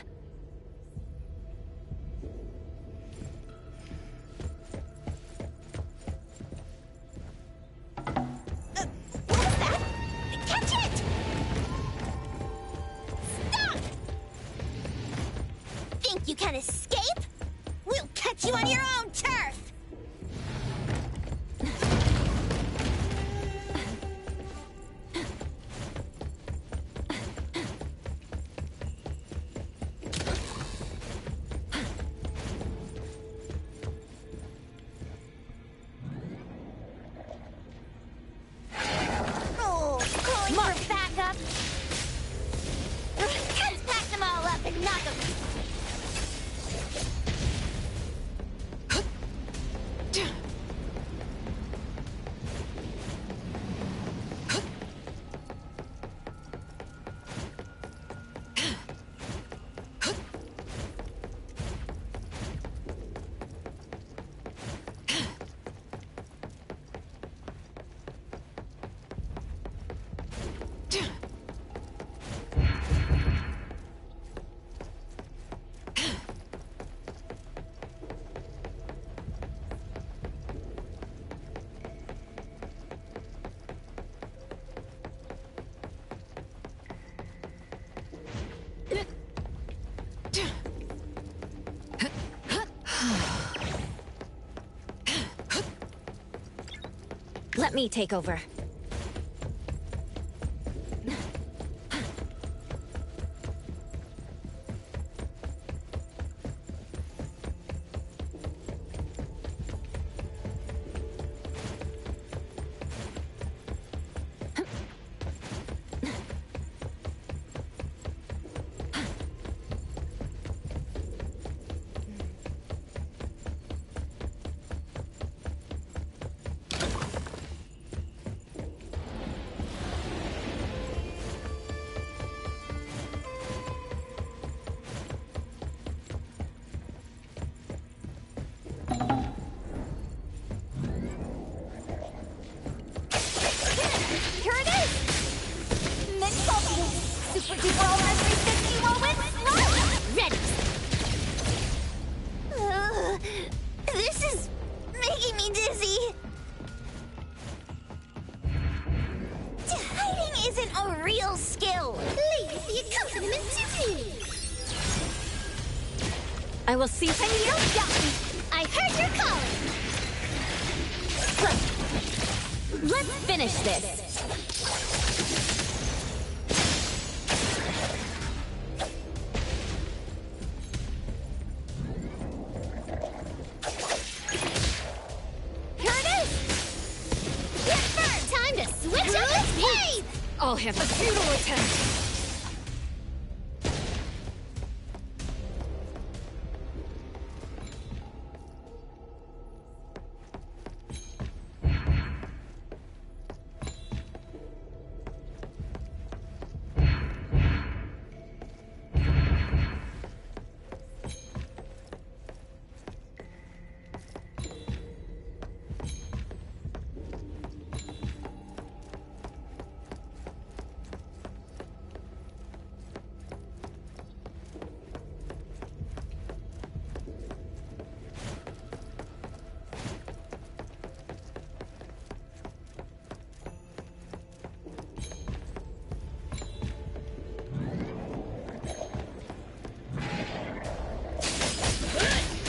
What was that? Catch it! Stop! Think you can escape? We'll catch you on your own turf! Let me take over. super duper ultra 360 whirlwind slash! Ready! This is making me dizzy. Hiding isn't a real skill. Leave the accompaniment to me. I will see. And you got me. I heard your calling. Let's finish this. Here it is. Get burned. Time to switch up the pace. I'll have a futile attempt.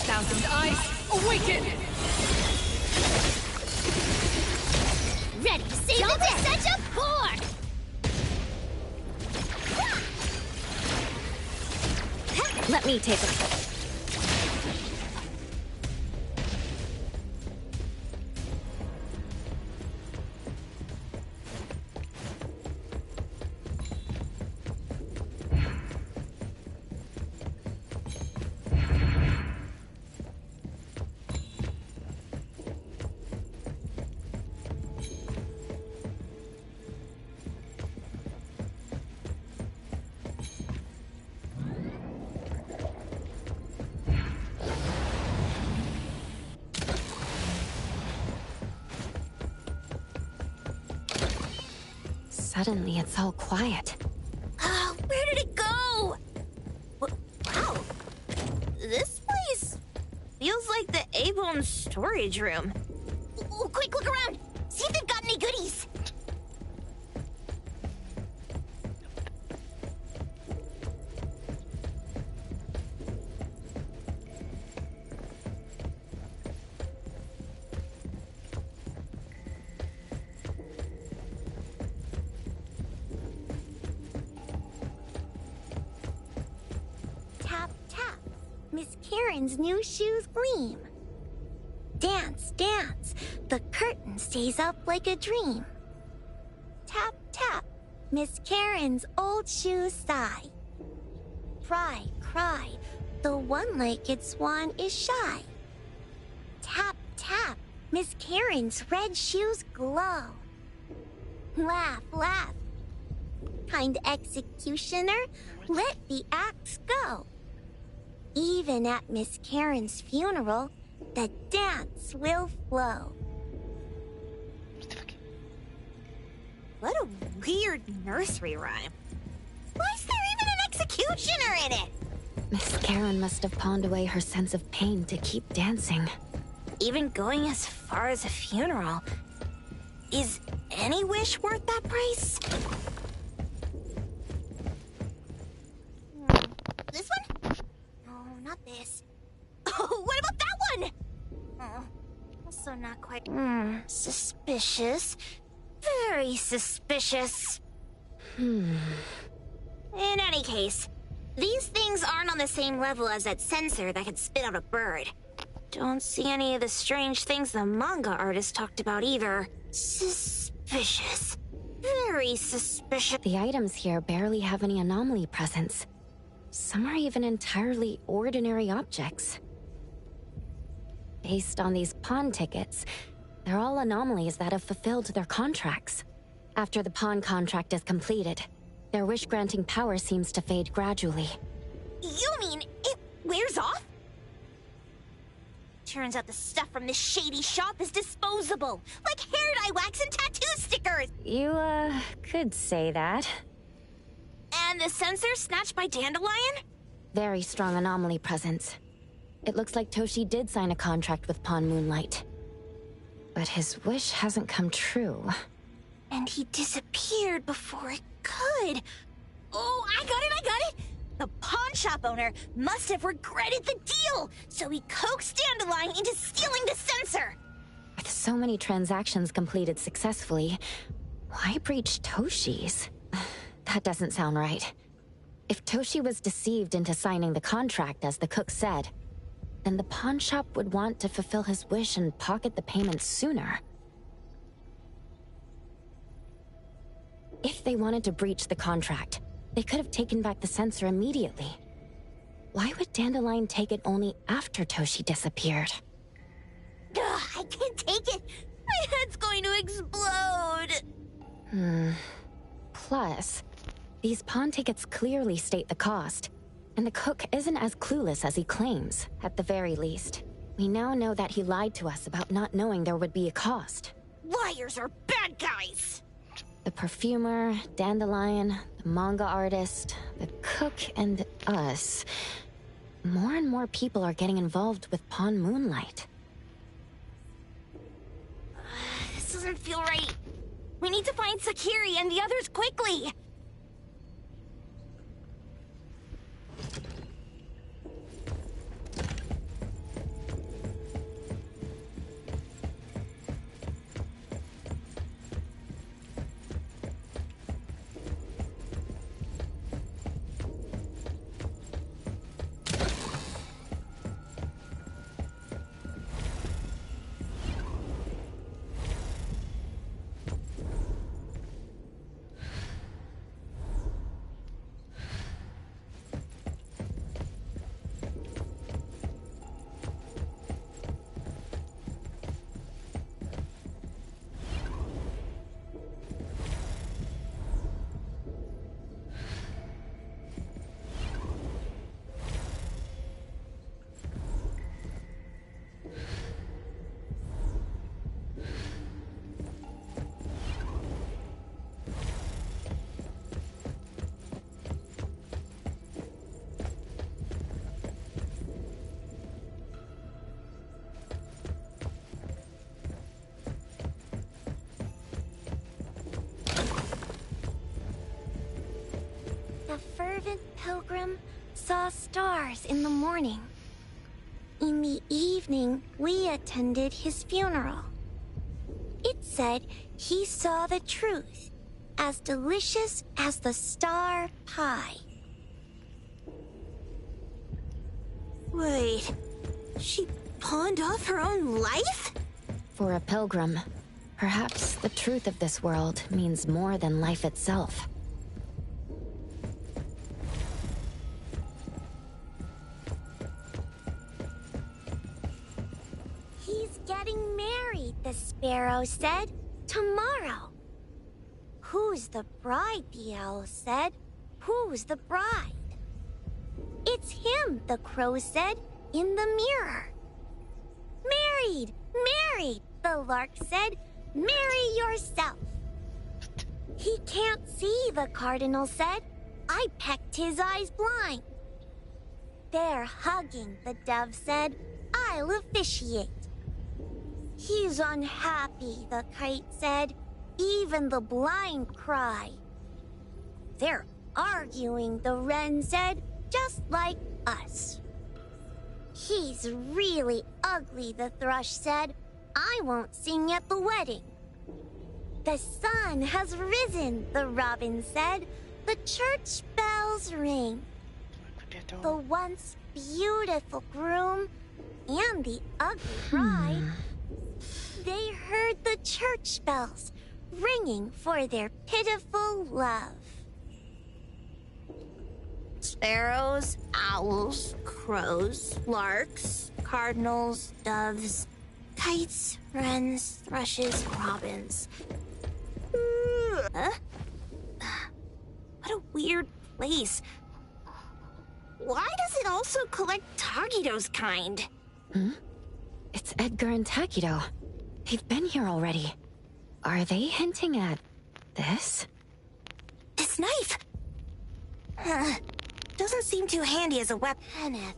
Thousand eyes, awaken! Ready, save the day. Such a board. Let me take a... Suddenly, it's all quiet. Oh, where did it go? Wow. This place feels like the A-Bone storage room. Oh, quick, look around. See if they've got any goodies. Tap, tap. Miss Karen's new shoes gleam. Dance, dance. The curtain stays up like a dream. Tap, tap. Miss Karen's old shoes sigh. Cry, cry. The one-legged swan is shy. Tap, tap. Miss Karen's red shoes glow. Laugh, laugh. Kind executioner, let the axe go. Even at Miss Karen's funeral, the dance will flow. What a weird nursery rhyme. Why is there even an executioner in it? Miss Karen must have pawned away her sense of pain to keep dancing. Even going as far as a funeral. Is any wish worth that price? This one? No, not this. Oh, what about that one? Oh, also not quite. Suspicious. Very suspicious. In any case, these things aren't on the same level as that sensor that could spit out a bird. Don't see any of the strange things the manga artist talked about either. Suspicious. Very suspicious. The items here barely have any anomaly presence. Some are even entirely ordinary objects. Based on these pawn tickets, they're all anomalies that have fulfilled their contracts. After the pawn contract is completed, their wish-granting power seems to fade gradually. You mean it wears off? Turns out the stuff from this shady shop is disposable, like hair dye wax and tattoo stickers! You, could say that. And the sensor snatched by Dandelion? Very strong anomaly presence. It looks like Toshi did sign a contract with Pawn Moonlight. But his wish hasn't come true. And he disappeared before it could. Oh, I got it! The pawn shop owner must have regretted the deal, so he coaxed Dandelion into stealing the sensor. With so many transactions completed successfully, why breach Toshi's? That doesn't sound right. If Toshi was deceived into signing the contract, as the cook said, then the pawn shop would want to fulfill his wish and pocket the payment sooner. If they wanted to breach the contract, they could have taken back the sensor immediately. Why would Dandelion take it only after Toshi disappeared? Ugh, I can't take it! My head's going to explode! Plus, these pawn tickets clearly state the cost, and the cook isn't as clueless as he claims, at the very least. We now know that he lied to us about not knowing there would be a cost. Liars are bad guys! The perfumer, Dandelion, the manga artist, the cook, and us. More and more people are getting involved with Pawn Moonlight. This doesn't feel right. We need to find Sakiri and the others quickly! The fervent pilgrim saw stars in the morning. In the evening, we attended his funeral. It said he saw the truth, as delicious as the star pie. Wait, she pawned off her own life? For a pilgrim, perhaps the truth of this world means more than life itself. He's getting married, the sparrow said. Tomorrow. Who's the bride, the owl said. Who's the bride? It's him, the crow said, in the mirror. Married, married, the lark said. Marry yourself. He can't see, the cardinal said. I pecked his eyes blind. They're hugging, the dove said. I'll officiate. He's unhappy, the kite said. Even the blind cry. They're arguing, the wren said, just like us. He's really ugly, the thrush said. I won't sing at the wedding. The sun has risen, the robin said. The church bells ring. The once beautiful groom and the ugly bride. They heard the church bells ringing for their pitiful love. Sparrows, owls, crows, larks, cardinals, doves, kites, wrens, thrushes, robins. Huh? What a weird place. Why does it also collect Tagido's kind? It's Edgar and Takido. They've been here already. Are they hinting at this? This knife! Doesn't seem too handy as a weapon. Kenneth.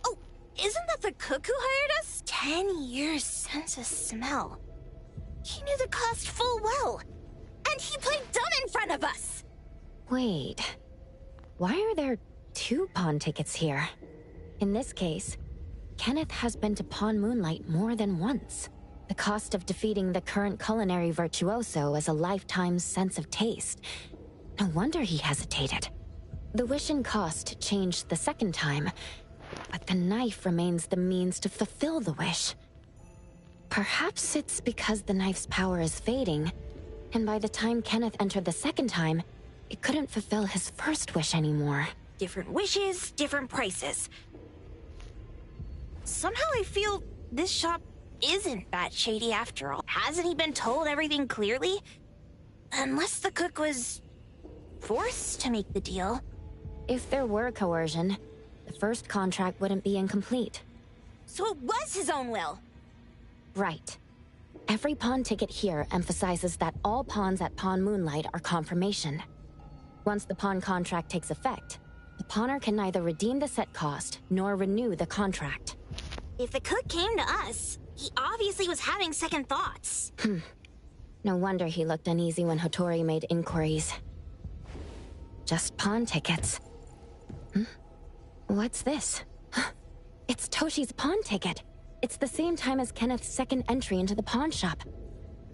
Oh, isn't that the cook who hired us? 10 years sense of smell. He knew the cost full well. And he played dumb in front of us! Wait. Why are there 2 pawn tickets here? In this case, Kenneth has been to Pawn Moonlight more than once. The cost of defeating the current culinary virtuoso is a lifetime's sense of taste. No wonder he hesitated. The wish and cost changed the second time, but the knife remains the means to fulfill the wish. Perhaps it's because the knife's power is fading, and by the time Kenneth entered the second time, it couldn't fulfill his first wish anymore. Different wishes, different prices. Somehow I feel this shop isn't that shady after all. Hasn't he been told everything clearly? Unless the cook was forced to make the deal. If there were coercion, the first contract wouldn't be incomplete. So it was his own will? Right. Every pawn ticket here emphasizes that all pawns at Pawn Moonlight are confirmation. Once the pawn contract takes effect, the pawner can neither redeem the set cost nor renew the contract. If the cook came to us, he obviously was having second thoughts. No wonder he looked uneasy when Hattori made inquiries. Just pawn tickets. What's this? It's Toshi's pawn ticket. It's the same time as Kenneth's second entry into the pawn shop.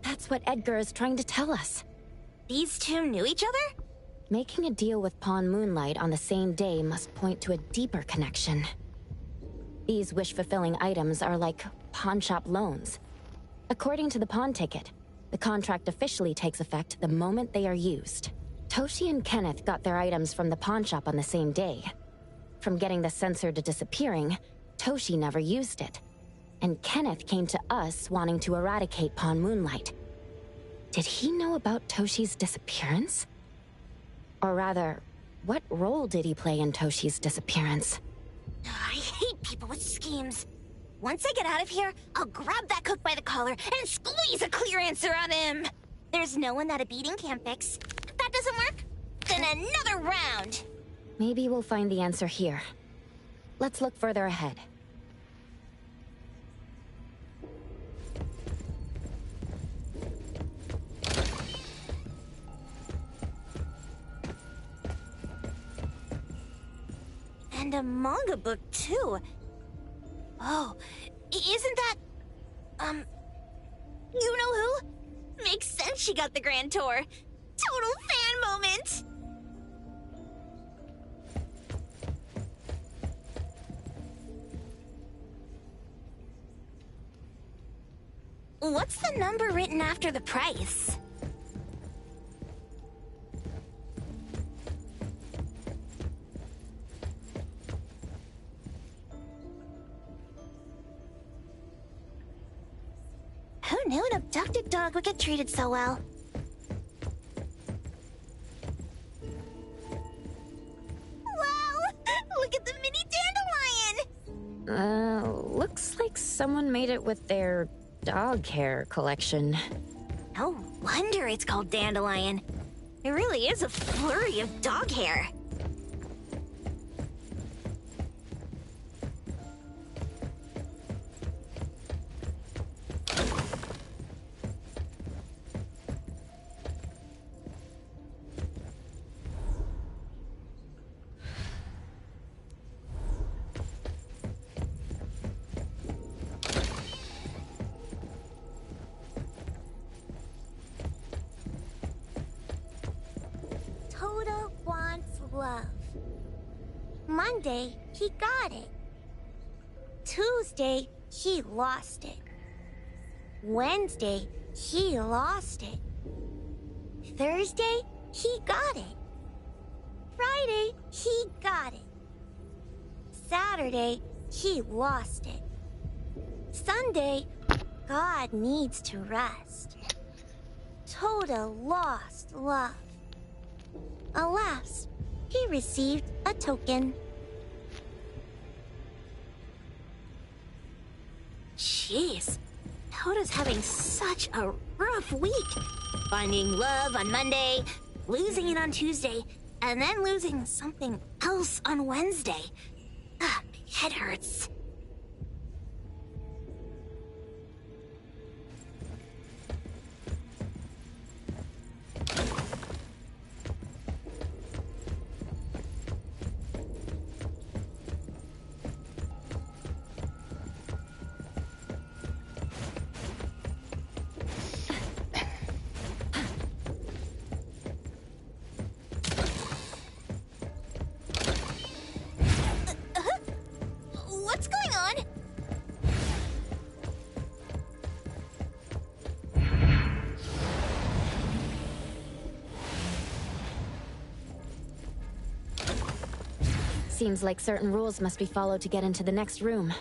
That's what Edgar is trying to tell us. These 2 knew each other? Making a deal with Pawn Moonlight on the same day must point to a deeper connection. These wish-fulfilling items are like pawn shop loans. According to the pawn ticket, the contract officially takes effect the moment they are used. Toshi and Kenneth got their items from the pawn shop on the same day. From getting the sensor to disappearing, Toshi never used it. And Kenneth came to us wanting to eradicate Pawn Moonlight. Did he know about Toshi's disappearance? Or rather, what role did he play in Toshi's disappearance? I hate people with schemes. Once I get out of here, I'll grab that cook by the collar and squeeze a clear answer on him. There's no one that a beating can't fix. If that doesn't work, then another round. Maybe we'll find the answer here. Let's look further ahead. And a manga book, too. Oh, isn't that... you know who? Makes sense she got the grand tour. Total fan moment! What's the number written after the price? Who knew an abducted dog would get treated so well? Wow! Look at the mini dandelion! Looks like someone made it with their dog hair collection. No wonder it's called dandelion. It really is a flurry of dog hair. Toda wants love. Monday, he got it. Tuesday, he lost it. Wednesday, he lost it. Thursday, he got it. Friday, he got it. Saturday, he lost it. Sunday, God needs to rest. Toda lost love. Alas, he received a token. Jeez, Toda's having such a rough week. Finding love on Monday, losing it on Tuesday, and then losing something else on Wednesday. My head hurts. What's going on? Seems like certain rules must be followed to get into the next room.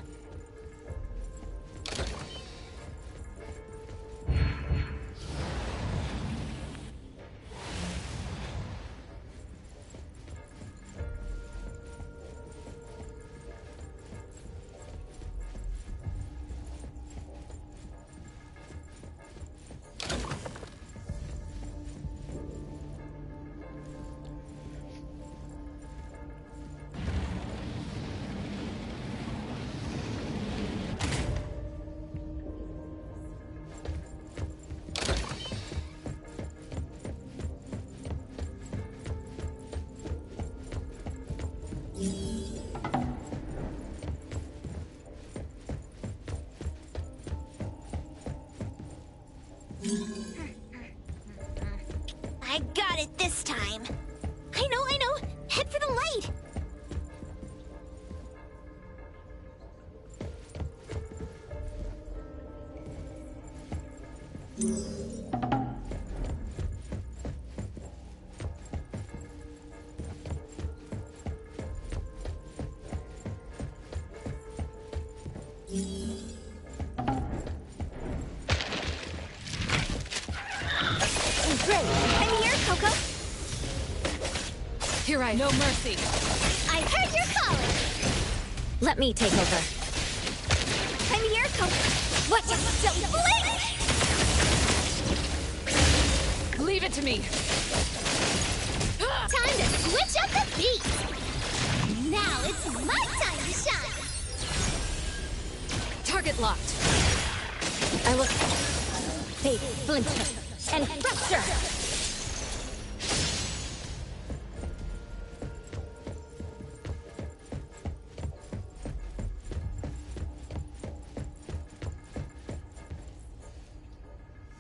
I got it this time. I know. Head for the light. Great. I'm here, Coco. Here I no mercy. I heard your calling. Let me take over. I'm here, Coco. What? Don't blink! Leave it to me. Time to switch up the beat. Now it's my time to shine. Target locked. I will fade, splinter, and fracture.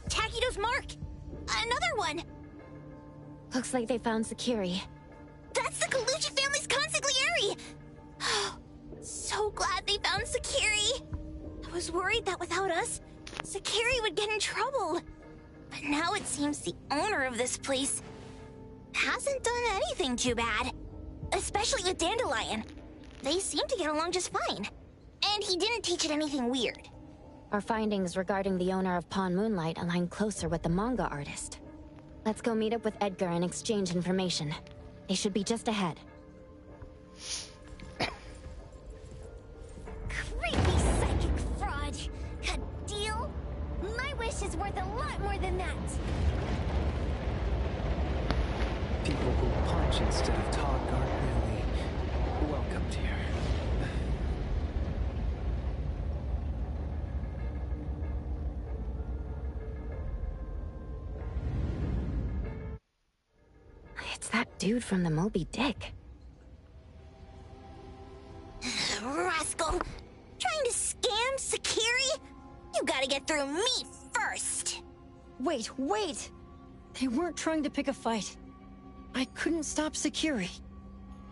Takido's mark. Another one. Looks like they found Sakiri. That's the Colucci family's consigliere! So glad they found Sakiri! I was worried that without us, Sakiri would get in trouble. But now it seems the owner of this place hasn't done anything too bad. Especially with Dandelion. They seem to get along just fine. And he didn't teach it anything weird. Our findings regarding the owner of Pawn Moonlight align closer with the manga artist. Let's go meet up with Edgar and exchange information. They should be just ahead. Creepy psychic fraud. A deal? My wish is worth a lot more than that. People who punch instead of talk aren't really welcomed here. It's that dude from the Moby Dick. Rascal! Trying to scam Sakiri? You gotta get through me first! Wait! They weren't trying to pick a fight. I couldn't stop Sakiri.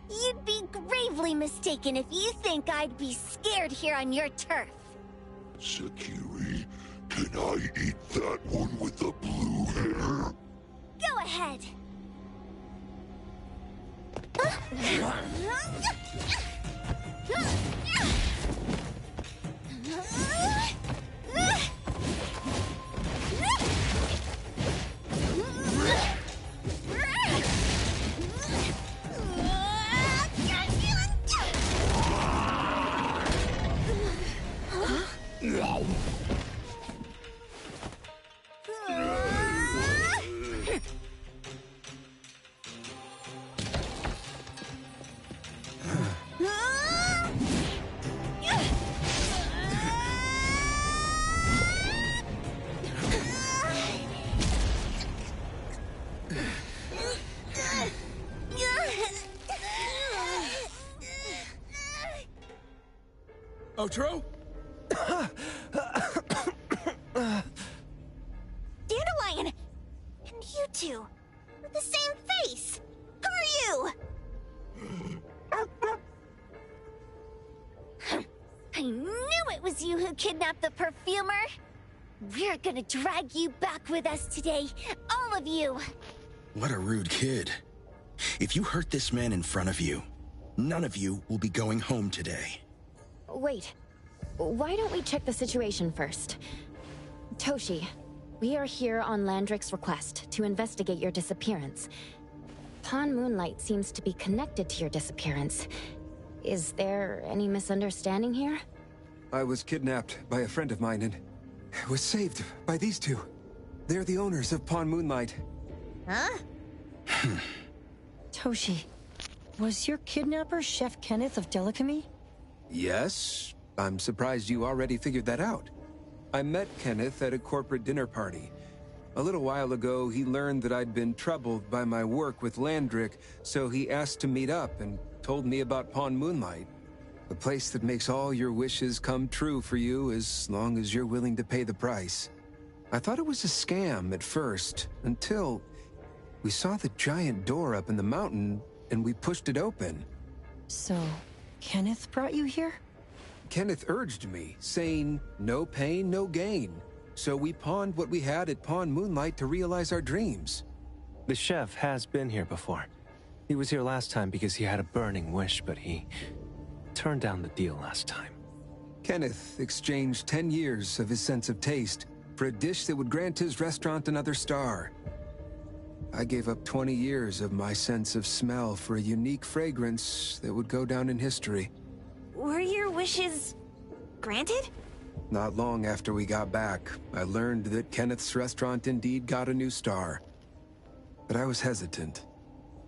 You'd be gravely mistaken if you think I'd be scared here on your turf. Sakiri, can I eat that one with the blue hair? Go ahead. Outro? Dandelion! And you two, with the same face! Who are you? I knew it was you who kidnapped the perfumer! We're gonna drag you back with us today, all of you! What a rude kid. If you hurt this man in front of you, none of you will be going home today. Wait. Why don't we check the situation first? Toshi, we are here on Landrick's request to investigate your disappearance. Pawn Moonlight seems to be connected to your disappearance. Is there any misunderstanding here? I was kidnapped by a friend of mine and was saved by these two. They're the owners of Pawn Moonlight. Huh? Toshi, was your kidnapper Chef Kenneth of Delicamy? Yes. I'm surprised you already figured that out. I met Kenneth at a corporate dinner party. A little while ago, he learned that I'd been troubled by my work with Landrick, so he asked to meet up and told me about Pawn Moonlight. A place that makes all your wishes come true for you as long as you're willing to pay the price. I thought it was a scam at first, until we saw the giant door up in the mountain and we pushed it open. So, Kenneth brought you here? Kenneth urged me, saying, no pain, no gain. So we pawned what we had at Pawn Moonlight to realize our dreams. The chef has been here before. He was here last time because he had a burning wish, but he turned down the deal last time. Kenneth exchanged 10 years of his sense of taste for a dish that would grant his restaurant another star. I gave up 20 years of my sense of smell for a unique fragrance that would go down in history. Were your wishes granted? Not long after we got back, I learned that Kenneth's restaurant indeed got a new star. But I was hesitant.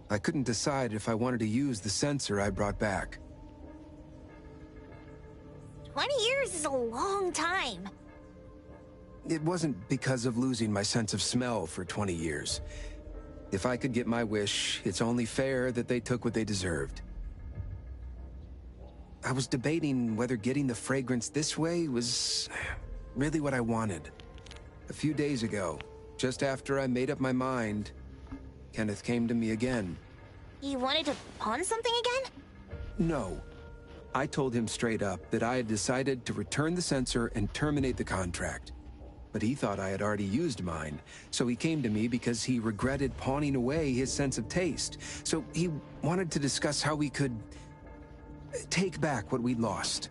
I couldn't decide if I wanted to use the sensor I brought back. 20 years is a long time. It wasn't because of losing my sense of smell for 20 years. If I could get my wish, it's only fair that they took what they deserved. I was debating whether getting the fragrance this way was really what I wanted. A few days ago, just after I made up my mind, Kenneth came to me again. You wanted to pawn something again? No. I told him straight up that I had decided to return the sensor and terminate the contract. But he thought I had already used mine, so he came to me because he regretted pawning away his sense of taste. So he wanted to discuss how we could take back what we'd lost.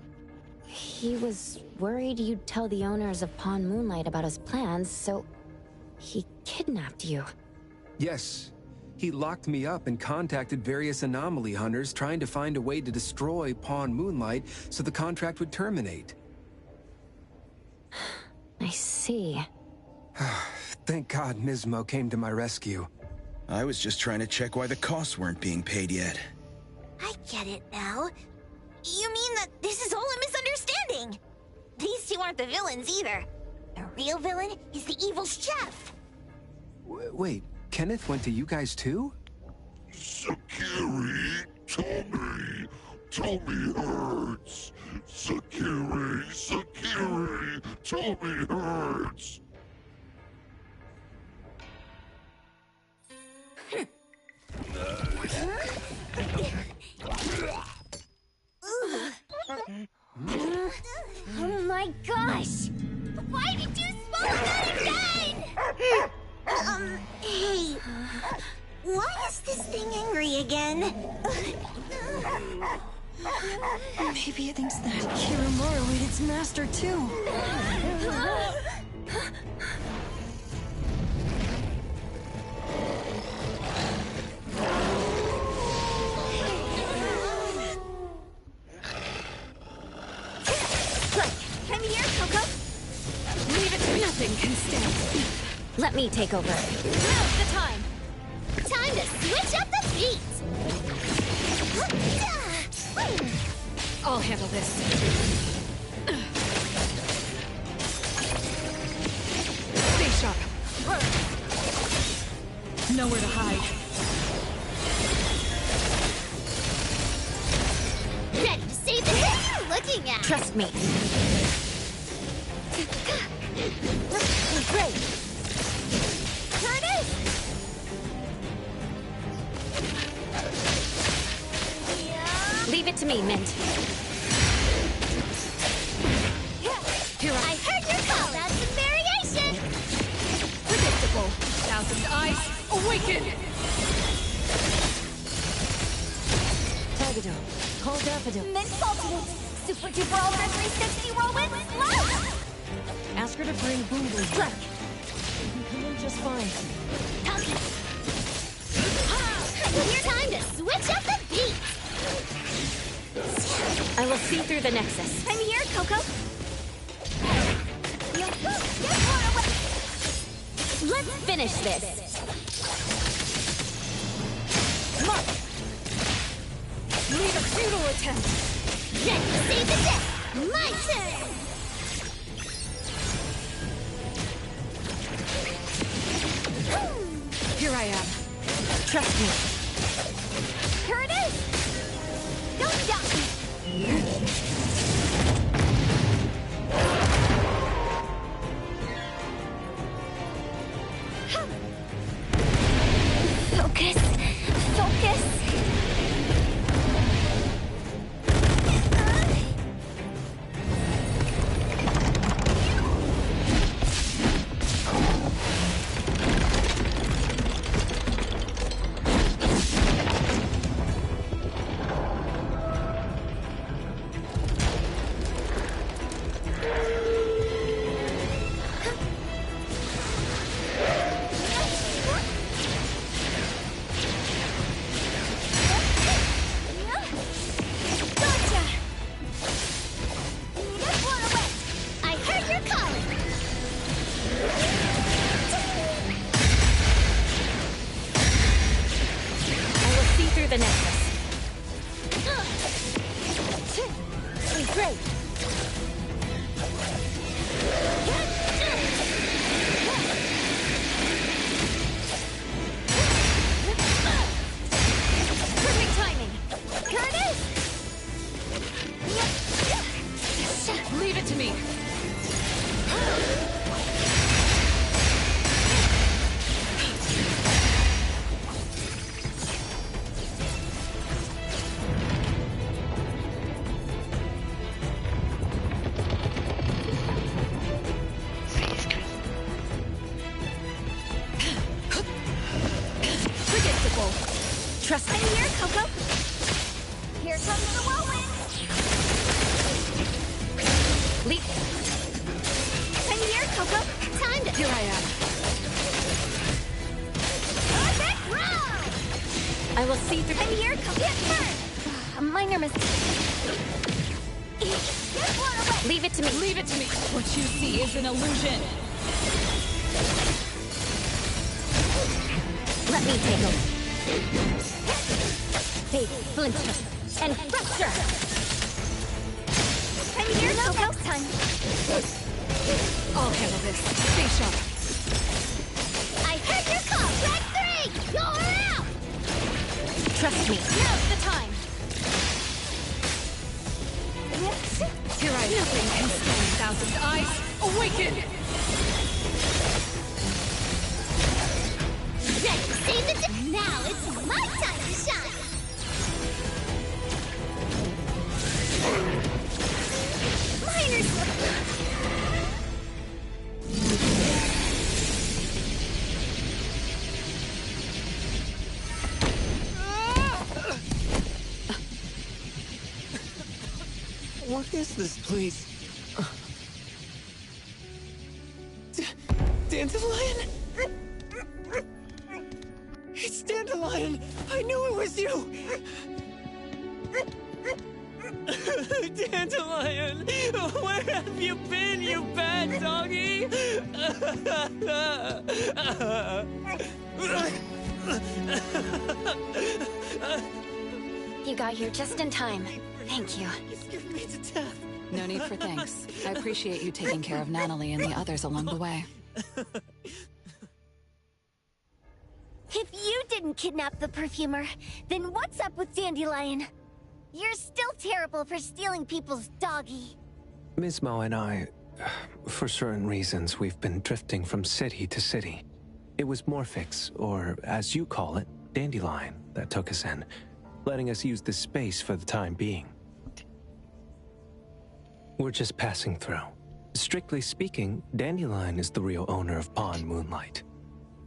He was worried you'd tell the owners of Pawn Moonlight about his plans, so he kidnapped you. Yes. He locked me up and contacted various anomaly hunters trying to find a way to destroy Pawn Moonlight so the contract would terminate. I see. Thank God Nismo came to my rescue. I was just trying to check why the costs weren't being paid yet. I get it now. You mean that this is all a misunderstanding? These two aren't the villains either. The real villain is the evil chef. Wait, Kenneth went to you guys too? Sakiri, Tommy hurts. Sakiri, Tommy hurts. Oh my gosh! Why did you swallow that again? Hey, why is this thing angry again? Maybe it thinks that Kiramaru ate its master too. Come here, Coco. Leave it, nothing can stand. Let me take over. Now's the time. Time to switch up the beat. I'll handle this. Stay sharp. Nowhere to hide. Ready to save the day? Looking looking at? Trust me. Great. Here it is. Leave it to me, Mint. Here I heard your call. That's some variation. Predictable. Thousand eyes, awaken! Tagado, call Daffodil. Mint ultimate. Super duper ultra 360 whirlwind slash. Ask her to bring Boom Boom back. You can come in just fine. Your time to switch up the beat. I will see through the Nexus. I'm here, Coco. Let's finish this. Mark! Lead a futile attempt. Ready to save the day. My turn. Here I am. Trust me. Here it is. Don't doubt me. Focus. Focus. The Neverness. Great. Perfect timing. Here it is. Leave it to me. Trust me. I'm here, Coco. Here comes the whirlwind. Leap. I'm here, Coco. Time to. Here I am. Perfect run. I will see through. I'm here, Coco. Get burned. Minor mistake. Get blown away. Leave it to me. Leave it to me. What you see is an illusion. Let me take over. Fade, flincher, and fracture! I'm here, Coco. Time. I'll handle this. Stay sharp. I heard your call. Track 3. You're out. Trust me. Now's the time. Here I am. Nothing can stand thousand eyes. Awaken! Ready to save the day. Now it's my time to shine. Miners. What is this place? Dandelion? It's Dandelion! I knew it was you! Dandelion! Where have you been, you bad doggy? You got here just in time. Thank you. You scared me to death. No need for thanks. I appreciate you taking care of Natalie and the others along the way. If you didn't kidnap the perfumer, then what's up with Dandelion? You're still terrible for stealing people's doggy. Ms. Mo and I, for certain reasons, we've been drifting from city to city. It was Morphix, or as you call it, Dandelion, that took us in, letting us use this space for the time being. We're just passing through. Strictly speaking, Dandelion is the real owner of Pond Moonlight.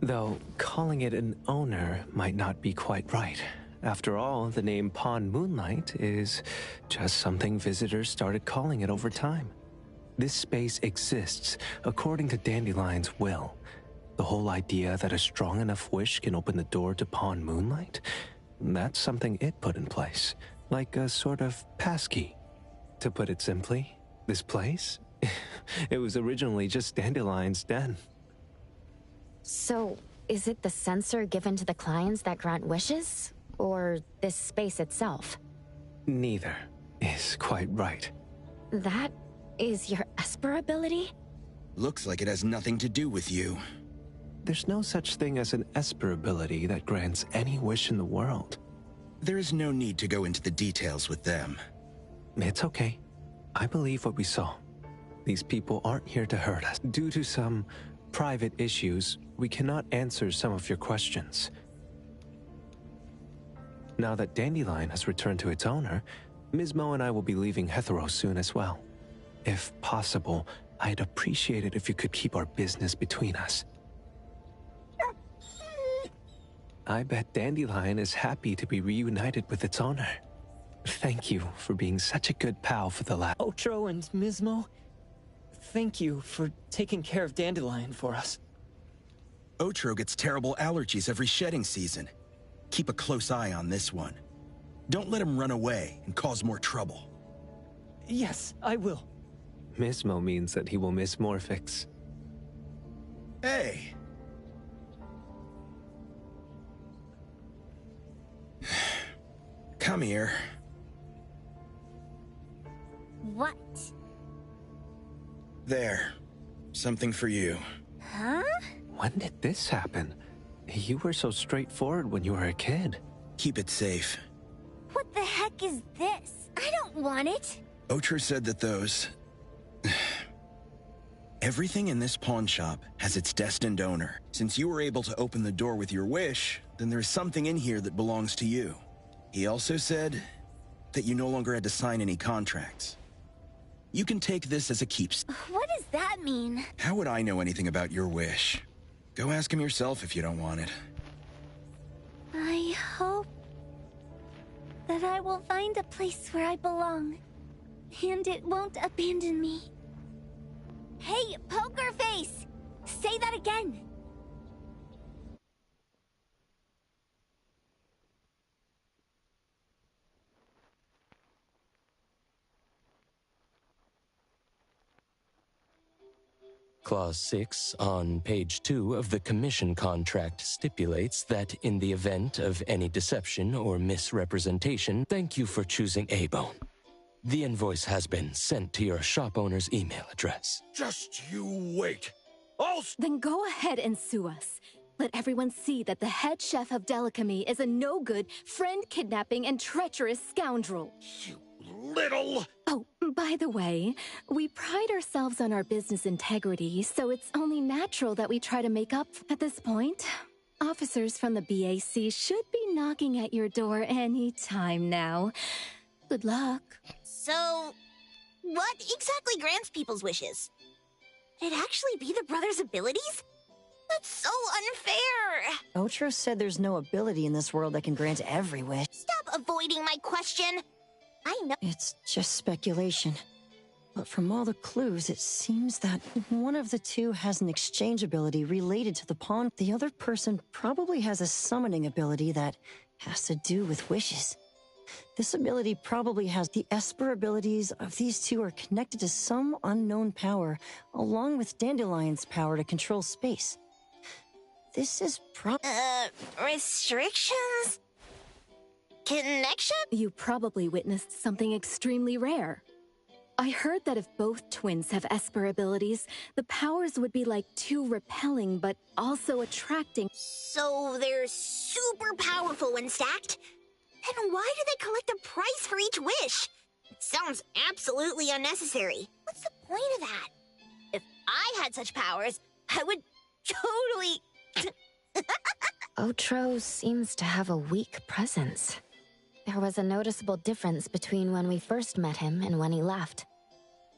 Though calling it an owner might not be quite right. After all, the name Pond Moonlight is just something visitors started calling it over time. This space exists according to Dandelion's will. The whole idea that a strong enough wish can open the door to Pond Moonlight? That's something it put in place, like a sort of passkey. To put it simply, this place? It was originally just Dandelion's den. So, is it the sensor given to the clients that grant wishes? Or this space itself? Neither is quite right. That is your Esper ability? Looks like it has nothing to do with you. There's no such thing as an Esper ability that grants any wish in the world. There is no need to go into the details with them. It's okay. I believe what we saw. These people aren't here to hurt us. Due to some private issues, we cannot answer some of your questions. Now that Dandelion has returned to its owner, Ms. Mo and I will be leaving Hetero soon as well. If possible, I'd appreciate it if you could keep our business between us. I bet Dandelion is happy to be reunited with its owner. Thank you for being such a good pal for the last— Otro and Ms. Mo, thank you for taking care of Dandelion for us. Otro gets terrible allergies every shedding season. Keep a close eye on this one. Don't let him run away and cause more trouble. Yes, I will. Ms. Mo means that he will miss Morphix. Hey! Come here. What? There. Something for you. Huh? When did this happen? You were so straightforward when you were a kid. Keep it safe. What the heck is this? I don't want it. Otro said that those... Everything in this pawn shop has its destined owner. Since you were able to open the door with your wish, then there's something in here that belongs to you. He also said that you no longer had to sign any contracts. You can take this as a keepsake. What does that mean? How would I know anything about your wish? Go ask him yourself if you don't want it. I hope that I will find a place where I belong, and it won't abandon me. Hey, Poker Face! Say that again! Clause 6 on page 2 of the commission contract stipulates that in the event of any deception or misrepresentation, thank you for choosing A-Bone. The invoice has been sent to your shop owner's email address. Just you wait. Then go ahead and sue us. Let everyone see that the head chef of Delicamy is a no-good, friend-kidnapping, and treacherous scoundrel. You little... Oh, by the way, we pride ourselves on our business integrity, so it's only natural that we try to make up. At this point, officers from the BAC should be knocking at your door any time now. Good luck. So, what exactly grants people's wishes? Could it actually be the brothers' abilities? That's so unfair! Otro said there's no ability in this world that can grant every wish. Stop avoiding my question! I know— It's just speculation. But from all the clues, it seems that one of the two has an exchange ability related to the pawn. The other person probably has a summoning ability that has to do with wishes. This ability probably has the Esper abilities of these two are connected to some unknown power, along with Dandelion's power to control space. This is restrictions? Connection? You probably witnessed something extremely rare. I heard that if both twins have Esper abilities, the powers would be like two repelling but also attracting. So they're super powerful when stacked? And why do they collect a price for each wish? It sounds absolutely unnecessary. What's the point of that? If I had such powers, I would totally... Otro seems to have a weak presence. There was a noticeable difference between when we first met him and when he left.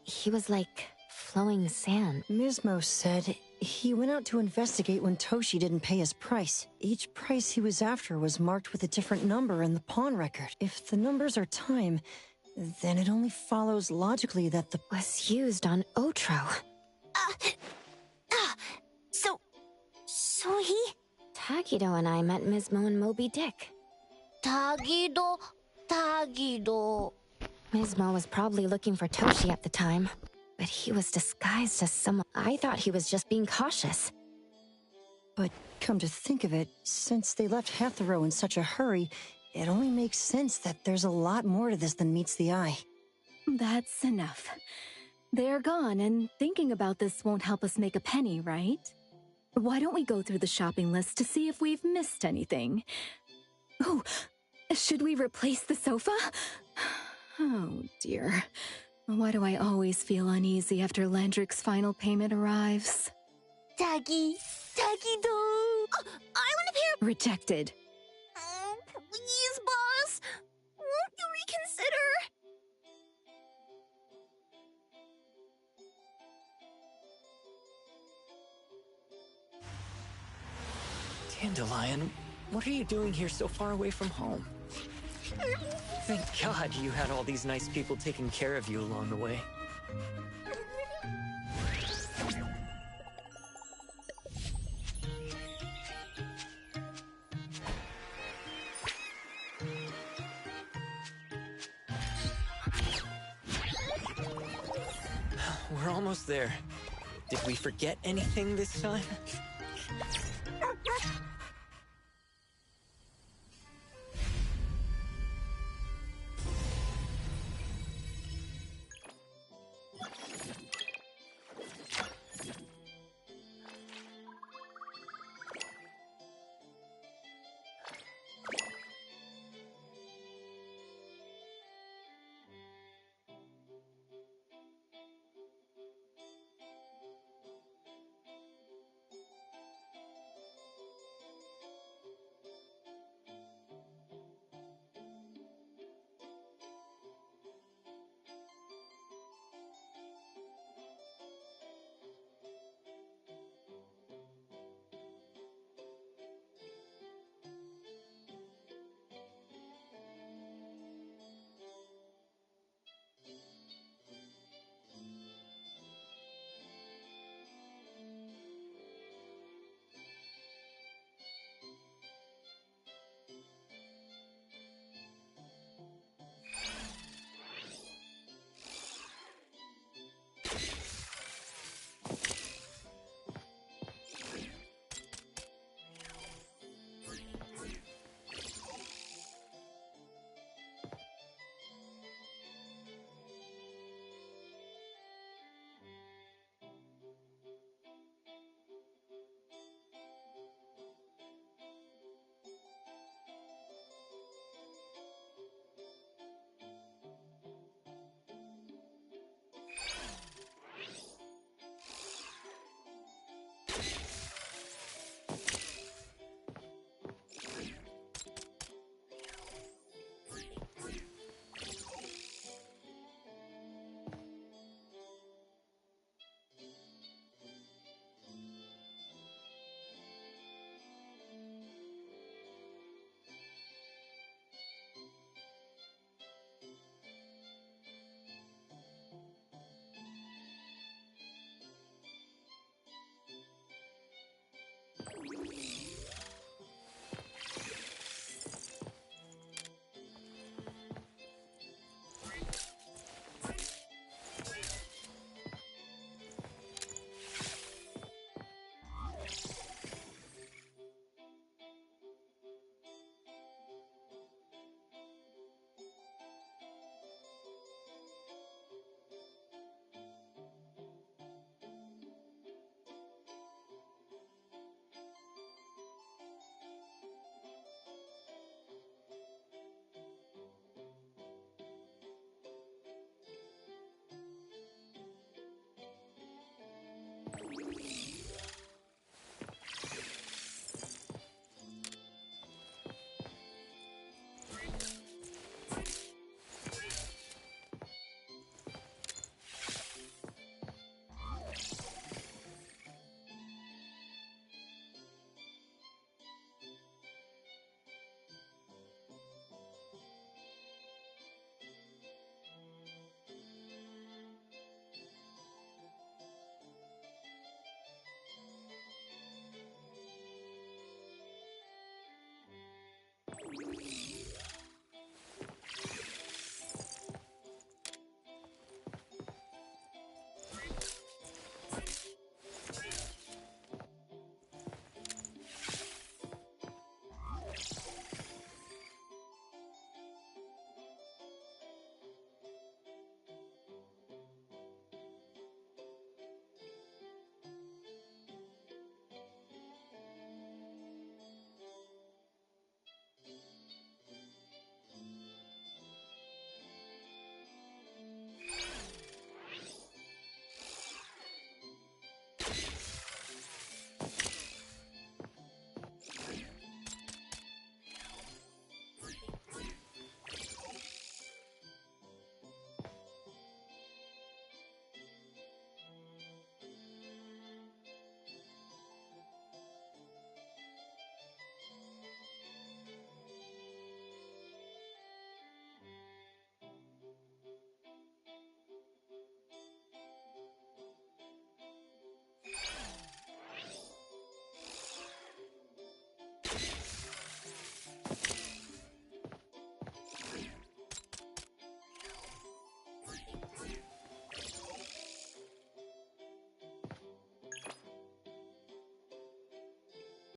He was like flowing sand. Mismo said he went out to investigate when Toshi didn't pay his price. Each price he was after was marked with a different number in the pawn record. If the numbers are time, then it only follows logically that the... was used on Otro. So he... Tagido and I met Mismo and Moby Dick. Tagido. Mismo was probably looking for Toshi at the time, but he was disguised as someone. I thought he was just being cautious. But come to think of it, since they left Hetero in such a hurry, it only makes sense that there's a lot more to this than meets the eye. That's enough. They're gone, and thinking about this won't help us make a penny, right? Why don't we go through the shopping list to see if we've missed anything? Oh, should we replace the sofa? Oh, dear. Why do I always feel uneasy after Landrick's final payment arrives? Tagido. I want to hear... Rejected. Oh, please, boss. Won't you reconsider? Dandelion, what are you doing here so far away from home? Thank God you had all these nice people taking care of you along the way. We're almost there. Did we forget anything this time?